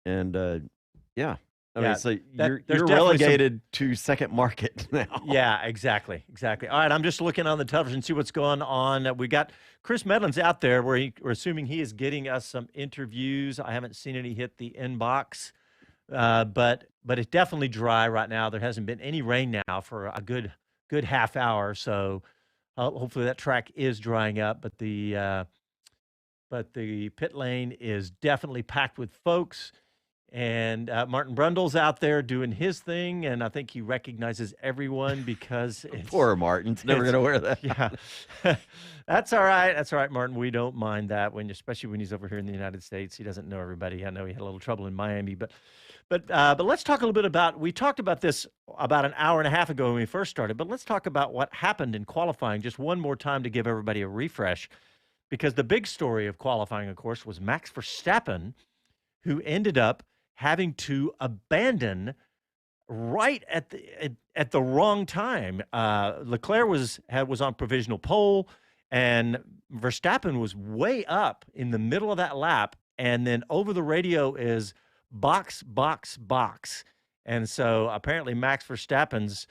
And I mean, so you're relegated to second market now. Yeah, exactly. All right, I'm just looking on the television, see what's going on. We got Chris Medland's out there, we're assuming he is getting us some interviews. I haven't seen any hit the inbox, but it's definitely dry right now. There hasn't been any rain now for a good half hour, so hopefully that track is drying up. But the pit lane is definitely packed with folks. And Martin Brundle's out there doing his thing, and I think he recognizes everyone because it's Poor Martin's never going to wear that. Yeah, that's all right. That's all right, Martin. We don't mind that especially when he's over here in the United States. He doesn't know everybody. I know he had a little trouble in Miami, but let's talk a little bit about. We talked about this about an hour and a half ago when we first started, but let's talk about what happened in qualifying just one more time to give everybody a refresh, because the big story of qualifying, of course, was Max Verstappen, who ended up having to abandon right at the wrong time. Leclerc was on provisional pole, and Verstappen was way up in the middle of that lap, and then over the radio is box, box, box. And so apparently Max Verstappen's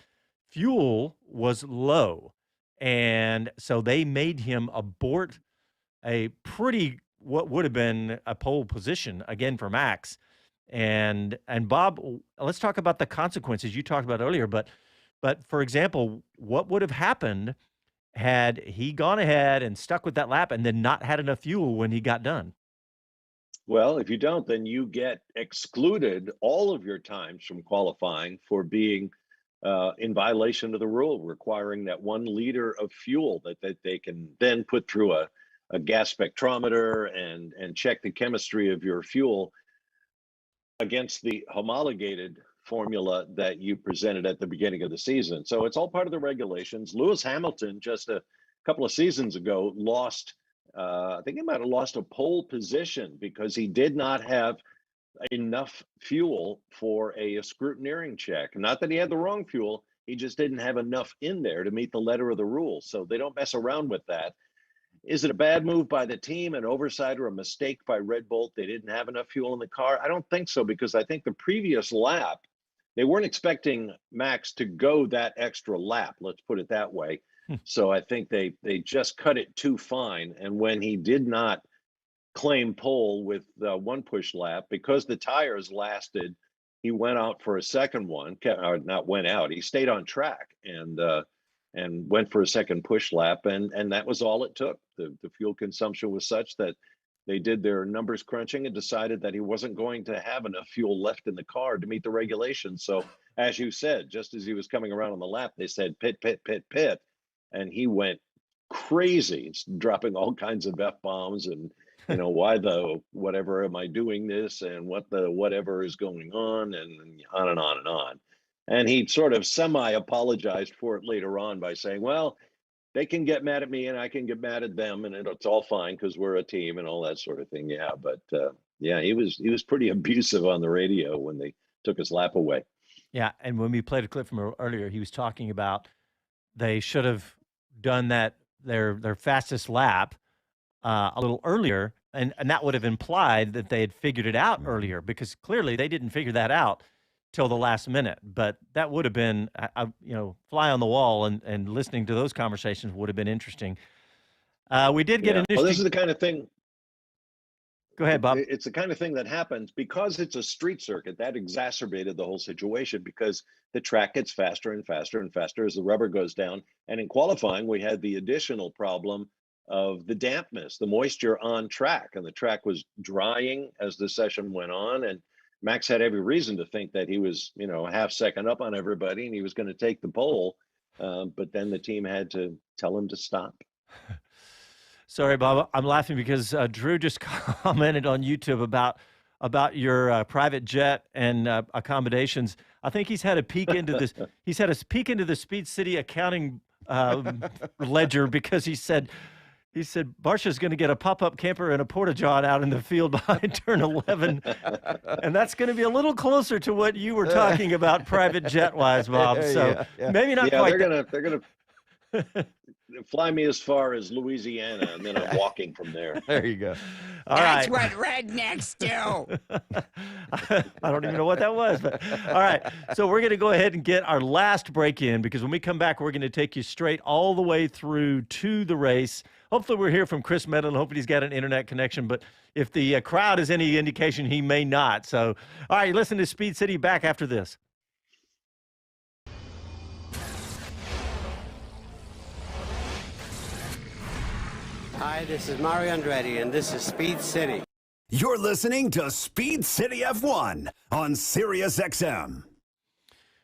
fuel was low, and so they made him abort a what would have been a pole position again for Max. And Bob, let's talk about the consequences you talked about earlier. But for example, what would have happened had he gone ahead and stuck with that lap and then not had enough fuel when he got done? Well, if you don't, then you get excluded all of your times from qualifying for being in violation of the rule, requiring that 1 liter of fuel that they can then put through a gas spectrometer and check the chemistry of your fuel against the homologated formula that you presented at the beginning of the season. So it's all part of the regulations. Lewis Hamilton just a couple of seasons ago lost, I think he might have lost a pole position because he did not have enough fuel for a scrutineering check. Not that he had the wrong fuel, he just didn't have enough in there to meet the letter of the rule. So they don't mess around with that. Is it a bad move by the team, an oversight or a mistake by Red Bull? They didn't have enough fuel in the car? I don't think so, because I think the previous lap, they weren't expecting Max to go that extra lap, let's put it that way. So I think they just cut it too fine. And when he did not claim pole with 1 push lap, because the tires lasted, he went out for a second one, or not went out, he stayed on track and went for a second push lap, and that was all it took. The fuel consumption was such that they did their numbers crunching and decided that he wasn't going to have enough fuel left in the car to meet the regulations. So as you said, just as he was coming around on the lap, they said pit, pit, pit, pit, and he went crazy, dropping all kinds of F-bombs and, why the whatever am I doing this, and what the whatever is going on, and on and on and on. And he sort of semi-apologized for it later on by saying, well, they can get mad at me and I can get mad at them, and it's all fine because we're a team and all that sort of thing. Yeah, but he was pretty abusive on the radio when they took his lap away. Yeah, and when we played a clip from earlier, he was talking about they should have done that their fastest lap a little earlier, and that would have implied that they had figured it out earlier, because clearly they didn't figure that out till the last minute. But that would have been, fly on the wall, and listening to those conversations would have been interesting. We did get an interesting... Well, this is the kind of thing... Go ahead, Bob. It's the kind of thing that happens because it's a street circuit. That exacerbated the whole situation, because the track gets faster and faster and faster as the rubber goes down. And in qualifying, we had the additional problem of the dampness, the moisture on track, and the track was drying as the session went on. And Max had every reason to think that he was, a half second up on everybody and he was going to take the pole. But then the team had to tell him to stop. Sorry, Bob. I'm laughing because Drew just commented on YouTube about your private jet and accommodations. I think he's had a peek into this. He's had a peek into the Speed City accounting ledger, because he said Varsha's going to get a pop-up camper and a porta-john out in the field behind turn 11, and that's going to be a little closer to what you were talking about private jet-wise, Bob. So maybe not quite. They're going to fly me as far as Louisiana, and then I'm walking from there. There you go. That's what rednecks do. I don't even know what that was, but all right. So we're going to go ahead and get our last break in, because when we come back, we're going to take you straight all the way through to the race. Hopefully we'll hear from Chris Medland. Hopefully he's got an internet connection, but if the crowd is any indication, he may not. So, all right, listen to Speed City. Back after this. Hi, this is Mario Andretti, and this is Speed City. You're listening to Speed City F1 on SiriusXM.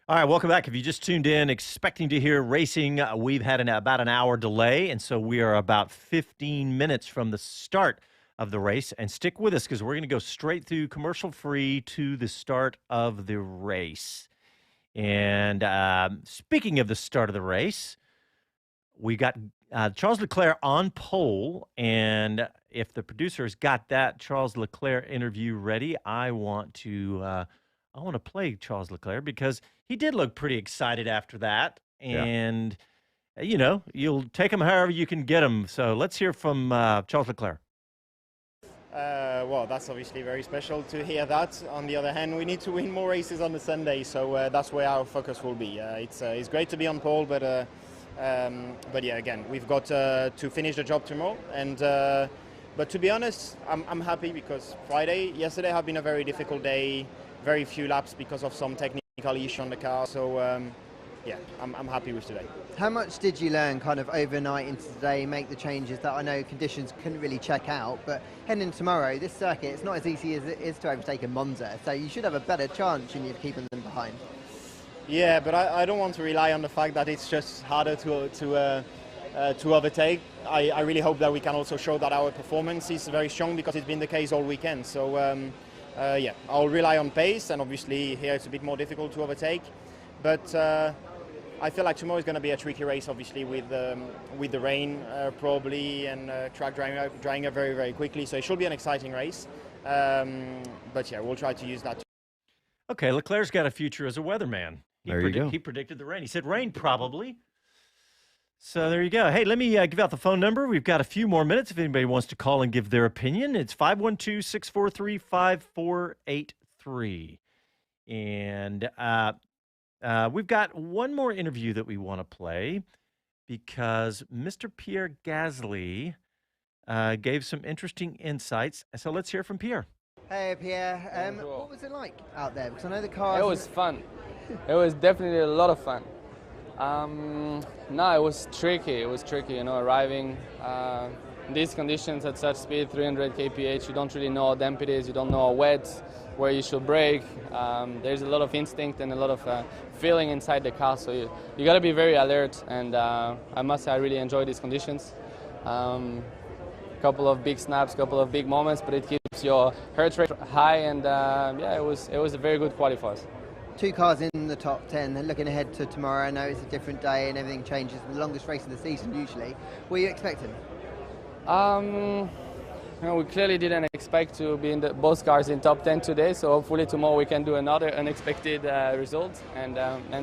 All right, welcome back. If you just tuned in expecting to hear racing, we've had about an hour delay, and so we are about 15 minutes from the start of the race. And stick with us because we're going to go straight through commercial-free to the start of the race. And speaking of the start of the race, we got Charles Leclerc on pole, and if the producers got that Charles Leclerc interview ready, I want to play Charles Leclerc because he did look pretty excited after that, and you know, you'll take him however you can get him. So let's hear from Charles Leclerc. Well, that's obviously very special to hear that. On the other hand, we need to win more races on the Sunday, so that's where our focus will be. It's great to be on pole, but yeah, again, we've got to finish the job tomorrow. And but to be honest, I'm happy because yesterday have been a very difficult day, very few laps because of some technical issue on the car. So yeah, I'm happy with today. How much did you learn kind of overnight into today, make the changes that I know conditions couldn't really check out, but heading tomorrow, this circuit, it's not as easy as it is to overtake a Monza, so you should have a better chance in you keeping them behind. Yeah, but I don't want to rely on the fact that it's just harder to overtake. I really hope that we can also show that our performance is very strong because it's been the case all weekend. So yeah, I'll rely on pace, and obviously here it's a bit more difficult to overtake, but I feel like tomorrow is going to be a tricky race, obviously with the rain probably, and track drying up very, very quickly. So it should be an exciting race. But yeah, we'll try to use that. Okay, Leclerc's got a future as a weatherman. There you go. He predicted the rain. He said rain probably. So there you go. Hey, let me give out the phone number. We've got a few more minutes if anybody wants to call and give their opinion. It's 512-643-5483. And we've got one more interview that we want to play because Mr. Pierre Gasly gave some interesting insights. So let's hear from Pierre. Hey Pierre, what was it like out there? Because I know the cars... It was fun. It was definitely a lot of fun. No, it was tricky. It was tricky, you know, arriving in these conditions at such speed, 300 kph. You don't really know how damp it is. You don't know how wet, where you should brake. There's a lot of instinct and a lot of feeling inside the car. So you got to be very alert. And I must say, I really enjoyed these conditions. Couple of big snaps, couple of big moments, but it keeps your heart rate high. And yeah, it was a very good qualifiers. Two cars in the top 10, and looking ahead to tomorrow. I know it's a different day and everything changes. The longest race of the season usually. What are you expecting? You know, we clearly didn't expect to be in both cars in top 10 today, so hopefully tomorrow we can do another unexpected result and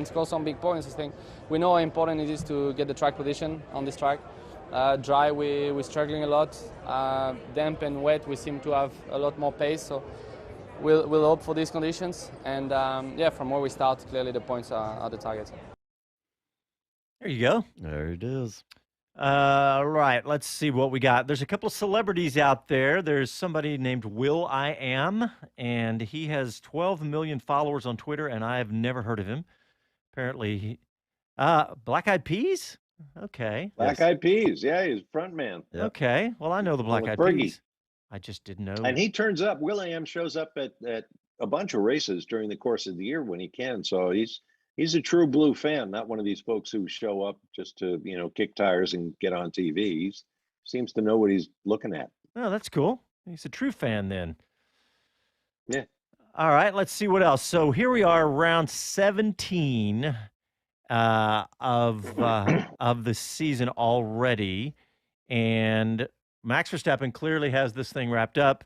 score some big points. I think we know how important it is to get the track position on this track. Dry, we're struggling a lot. Damp and wet, we seem to have a lot more pace. So we'll hope for these conditions, and yeah, from where we start, clearly the points are the target. There you go. There it is. Right, let's see what we got. There's a couple of celebrities out there. There's somebody named Will I Am, and he has 12 million followers on Twitter, and I have never heard of him. Apparently, Black Eyed Peas? Okay. Black Eyed Peas, yeah, he's front man. Yep. Okay, well, I know the Black Eyed Peas. I just didn't know. And he turns up. Will.i.am shows up at a bunch of races during the course of the year when he can. So he's a true blue fan, not one of these folks who show up just to, you know, kick tires and get on TV. He seems to know what he's looking at. Oh, that's cool. He's a true fan then. Yeah. All right, let's see what else. So here we are, round 17 of the season already, and Max Verstappen clearly has this thing wrapped up.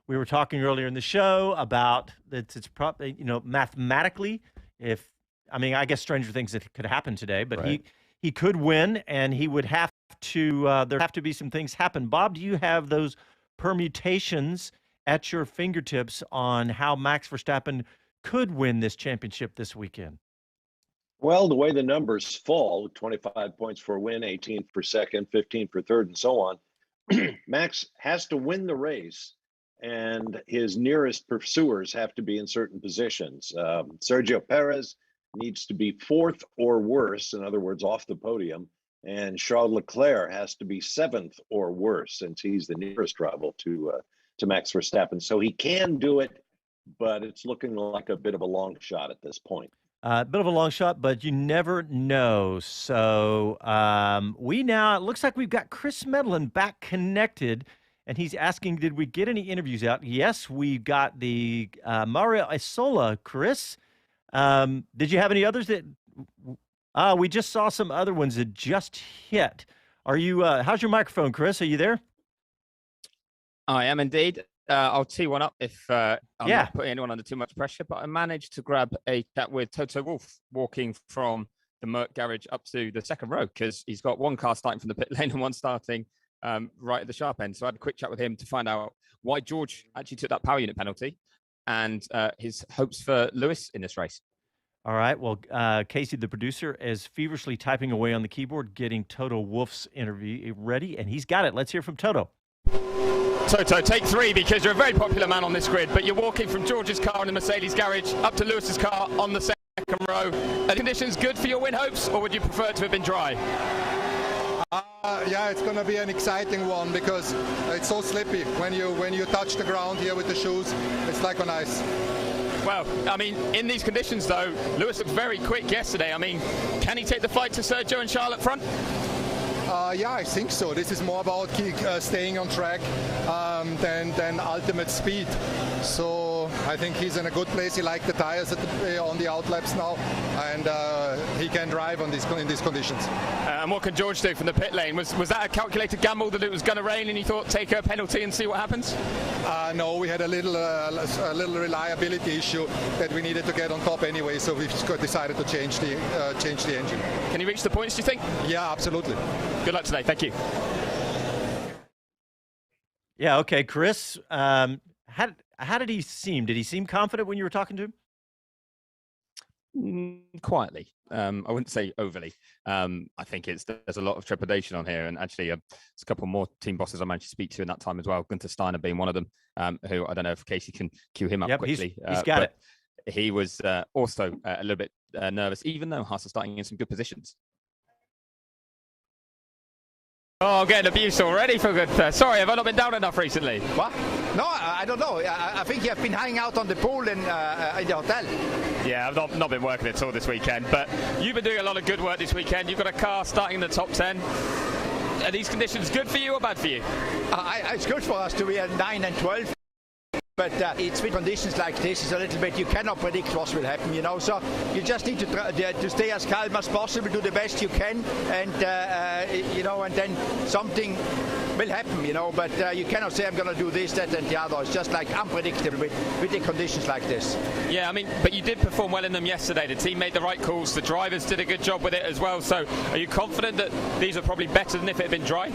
We were talking earlier in the show about that it's probably, you know, mathematically, I guess stranger things that could happen today, but right. he could win, and he would have to, there have to be some things happen. Bob, do you have those permutations at your fingertips on how Max Verstappen could win this championship this weekend? Well, the way the numbers fall, 25 points for a win, 18 for second, 15 for third, and so on, Max has to win the race, and his nearest pursuers have to be in certain positions. Sergio Perez needs to be fourth or worse, in other words, off the podium, and Charles Leclerc has to be seventh or worse, since he's the nearest rival to to Max Verstappen. So he can do it, but it's looking like a bit of a long shot at this point. A bit of a long shot, but you never know. So it looks like we've got Chris Medland back connected, and he's asking, did we get any interviews out? Yes, we got the Mario Isola, Chris. Did you have any others that we just saw some other ones that just hit? Are you, how's your microphone, Chris? Are you there? I am indeed. I'll tee one up if I'm not putting anyone under too much pressure, but I managed to grab a chat with Toto Wolff walking from the Merc garage up to the second row, because he's got one car starting from the pit lane and one starting right at the sharp end. So I had a quick chat with him to find out why George actually took that power unit penalty and his hopes for Lewis in this race. All right. Well, Casey, the producer, is feverishly typing away on the keyboard, getting Toto Wolff's interview ready, and he's got it. Let's hear from Toto. Toto, take 3, because you're a very popular man on this grid, but you're walking from George's car in the Mercedes garage up to Lewis's car on the second row. Are the conditions good for your win hopes, or would you prefer it to have been dry? Yeah, it's going to be an exciting one, because it's so slippy when you touch the ground here with the shoes. It's like on ice. Well, I mean, in these conditions, though, Lewis looked very quick yesterday. I mean, can he take the fight to Sergio and Charles up front? Yeah, I think so. This is more about staying on track than ultimate speed. So I think he's in a good place. He liked the tires on the outlaps now, and he can drive in these conditions. And what can George do from the pit lane? Was that a calculated gamble that it was going to rain and you thought take a penalty and see what happens? No, we had a little reliability issue that we needed to get on top anyway, so we decided to change the engine. Can he reach the points, do you think? Yeah, absolutely. Good luck today. Thank you. Yeah, okay, Chris. How did he seem? Did he seem confident when you were talking to him? Quietly. I wouldn't say overly. I think there's a lot of trepidation on here, and actually there's a couple more team bosses I managed to speak to in that time as well, Gunther Steiner being one of them, who I don't know if Casey can cue him up quickly. He's got it. He was also a little bit nervous, even though Haas are starting in some good positions. Oh, I'm getting abuse already for good. Sorry, have I not been down enough recently? What? No, I don't know. I think you have been hanging out on the pool in the hotel. Yeah, I've not been working at all this weekend, but you've been doing a lot of good work this weekend. You've got a car starting in the top 10. Are these conditions good for you or bad for you? It's good for us to be at 9 and 12. But it's with conditions like this, it's a little bit, you cannot predict what will happen, you know. So you just need to stay as calm as possible, do the best you can, and you know, and then something will happen, you know. But you cannot say I'm going to do this, that, and the other. It's just like unpredictable with the conditions like this. Yeah, I mean, but you did perform well in them yesterday. The team made the right calls. The drivers did a good job with it as well. So are you confident that these are probably better than if it had been dry?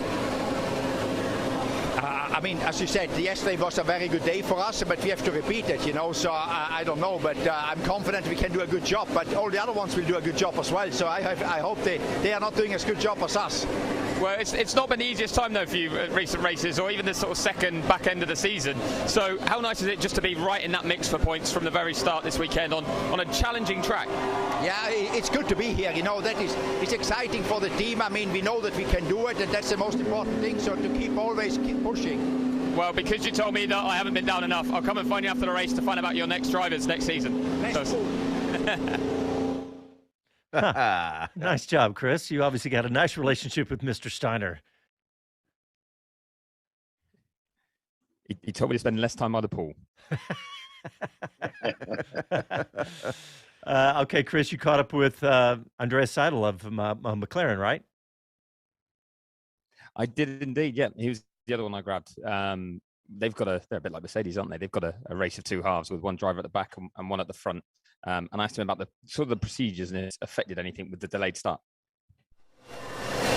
I mean, as you said, yesterday was a very good day for us, but we have to repeat it, you know, so I don't know, but I'm confident we can do a good job, but all the other ones will do a good job as well, so I hope they are not doing as good job as us. Well, it's not been the easiest time, though, for you at recent races, or even the sort of second back end of the season. So how nice is it just to be right in that mix for points from the very start this weekend on a challenging track? Yeah, it's good to be here, you know, it's exciting for the team. I mean, we know that we can do it, and that's the most important thing, so to always keep pushing. Well, because you told me that I haven't been down enough, I'll come and find you after the race to find out about your next drivers next season. Nice job, Chris. You obviously got a nice relationship with Mr. Steiner. He told me to spend less time by the pool. Okay, Chris, you caught up with Andreas Seidel of McLaren, right? I did indeed, yeah. He was the other one I grabbed. They're a bit like Mercedes, aren't they? They've got a race of two halves with one driver at the back and one at the front. And I asked him about the procedures and if it's affected anything with the delayed start.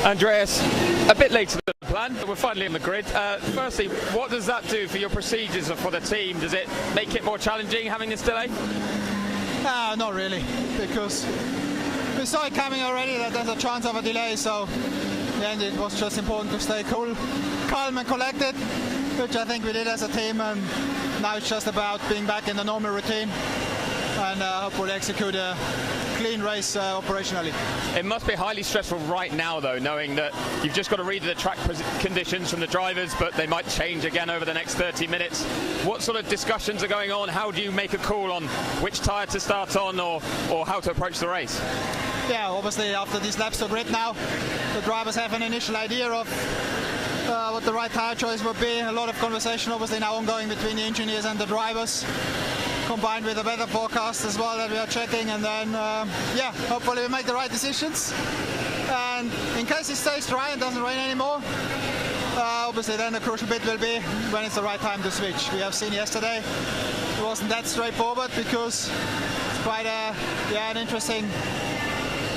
Andreas, a bit later than the plan, but we're finally on the grid. Firstly, what does that do for your procedures or for the team? Does it make it more challenging having this delay? Not really, because we saw it coming already that there's a chance of a delay, so in the end it was just important to stay cool, calm and collected, which I think we did as a team, and now it's just about being back in the normal routine and hopefully execute a clean race operationally. It must be highly stressful right now, though, knowing that you've just got to read the track conditions from the drivers, but they might change again over the next 30 minutes. What sort of discussions are going on? How do you make a call on which tyre to start on or how to approach the race? Yeah, obviously after these laps to grid now, the drivers have an initial idea of what the right tyre choice would be. A lot of conversation obviously now ongoing between the engineers and the drivers, combined with the weather forecast as well that we are checking, and then yeah, hopefully we make the right decisions. And in case it stays dry and doesn't rain anymore, obviously then the crucial bit will be when it's the right time to switch. We have seen yesterday it wasn't that straightforward because it's quite an interesting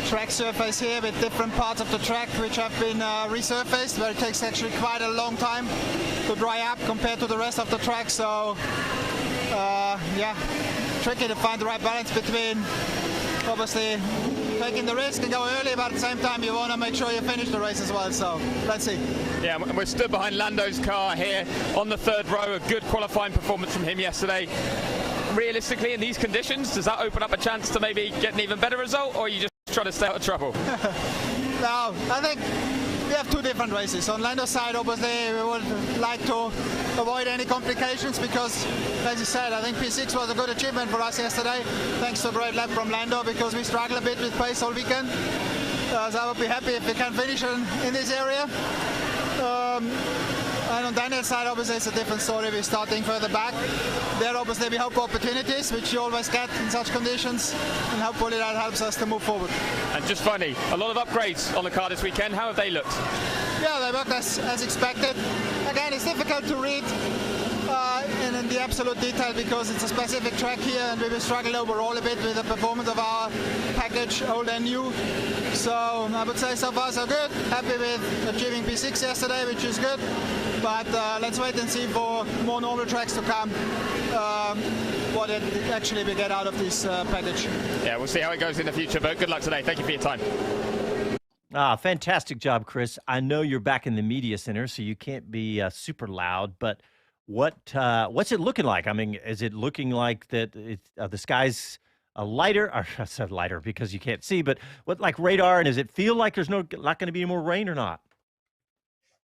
track surface here with different parts of the track which have been resurfaced, where it takes actually quite a long time to dry up compared to the rest of the track. So yeah, tricky to find the right balance between obviously taking the risk and go early, but at the same time you want to make sure you finish the race as well. So let's see. Yeah, we're stood behind Lando's car here on the third row. A good qualifying performance from him yesterday. Realistically, in these conditions, does that open up a chance to maybe get an even better result, or are you just trying to stay out of trouble? No, I think we have two different races. On Lando's side, obviously, we would like to avoid any complications because, as you said, I think P6 was a good achievement for us yesterday, thanks to a great lap from Lando, because we struggled a bit with pace all weekend. So I would be happy if we can finish in this area. And on Daniel's side, obviously, it's a different story. We're starting further back. There, obviously, we hope for opportunities, which you always get in such conditions, and hopefully that helps us to move forward. And just finally, a lot of upgrades on the car this weekend. How have they looked? Yeah, they worked as expected. Again, it's difficult to read in the absolute detail because it's a specific track here, and we will struggle overall a bit with the performance of our package, old and new. So I would say so far so good. Happy with achieving P6 yesterday, which is good. But let's wait and see for more normal tracks to come, what actually we get out of this package. Yeah, we'll see how it goes in the future, but good luck today. Thank you for your time. Fantastic job, Chris. I know you're back in the media center, so you can't be super loud, but what's it looking like? I mean, is it looking like that the sky's lighter, or I said lighter because you can't see, but what, like radar, and does it feel like there's not going to be any more rain or not?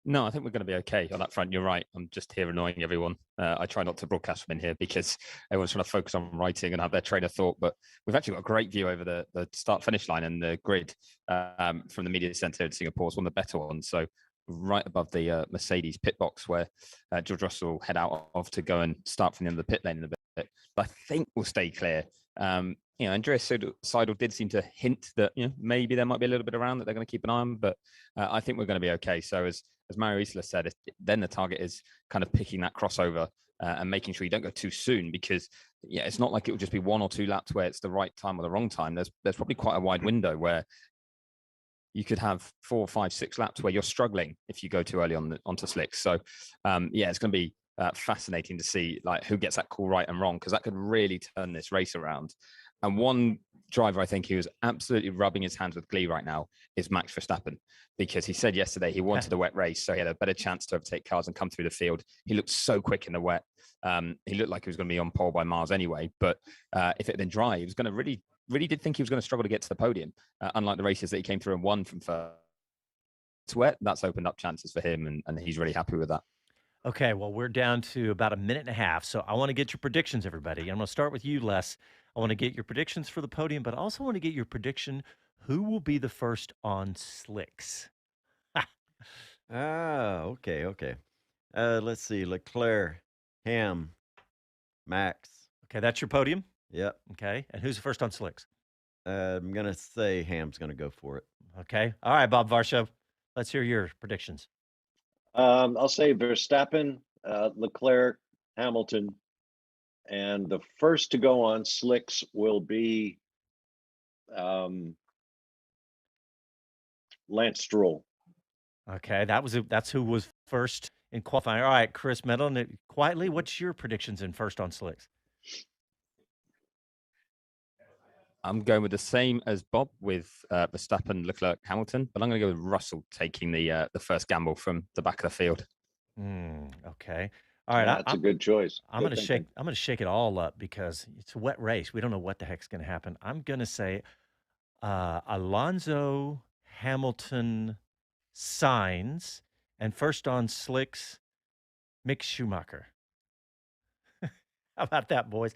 No, I think we're going to be okay on that front. You're right. I'm just here annoying everyone. I try not to broadcast from in here because everyone's trying to focus on writing and have their train of thought. But we've actually got a great view over the start-finish line and the grid from the media centre in Singapore. It's one of the better ones. So right above the Mercedes pit box where George Russell will head out of to go and start from the end of the pit lane in a bit. But I think we'll stay clear. Andreas Seidel did seem to hint that maybe there might be a little bit around that they're going to keep an eye on, but I think we're going to be okay. So as Mario Isola said, then the target is kind of picking that crossover and making sure you don't go too soon, because it's not like it will just be 1 or 2 laps where it's the right time or the wrong time. There's probably quite a wide window where you could have 4, 5, 6 laps where you're struggling if you go too early onto slicks. So it's going to be fascinating to see like who gets that call right and wrong, because that could really turn this race around. And one driver I think who is absolutely rubbing his hands with glee right now is Max Verstappen, because he said yesterday he wanted a wet race, so he had a better chance to overtake cars and come through the field. He looked so quick in the wet. He looked like he was going to be on pole by miles anyway, but if it had been dry, he was going to really did think he was going to struggle to get to the podium, unlike the races that he came through and won from first. It's wet. That's opened up chances for him, and he's really happy with that. Okay, well, we're down to about a minute and a half, so I want to get your predictions, everybody. I'm going to start with you, Les. I want to get your predictions for the podium, but I also want to get your prediction who will be the first on slicks. Okay. Let's see. Leclerc, Ham, Max. Okay, that's your podium? Yep. Okay, and who's the first on slicks? I'm going to say Ham's going to go for it. Okay. All right, Bob Varsha, let's hear your predictions. I'll say Verstappen, Leclerc, Hamilton, and the first to go on slicks will be Lance Stroll. Okay, that's who was first in qualifying. All right, Chris Medland, quietly, what's your predictions in first on slicks? I'm going with the same as Bob with Verstappen, Leclerc, Hamilton, but I'm going to go with Russell taking the first gamble from the back of the field. Okay. All right, that's a good choice. I'm going to shake it all up because it's a wet race. We don't know what the heck's going to happen. I'm going to say Alonso, Hamilton, Sainz, and first on slicks, Mick Schumacher. How about that, boys?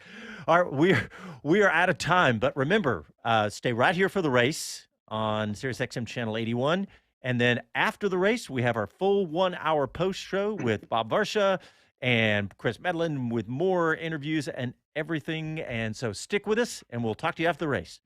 All right, we are out of time, but remember, stay right here for the race on SiriusXM Channel 81. And then after the race, we have our full 1 hour post show with Bob Varsha and Chris Medland with more interviews and everything. And so stick with us, and we'll talk to you after the race.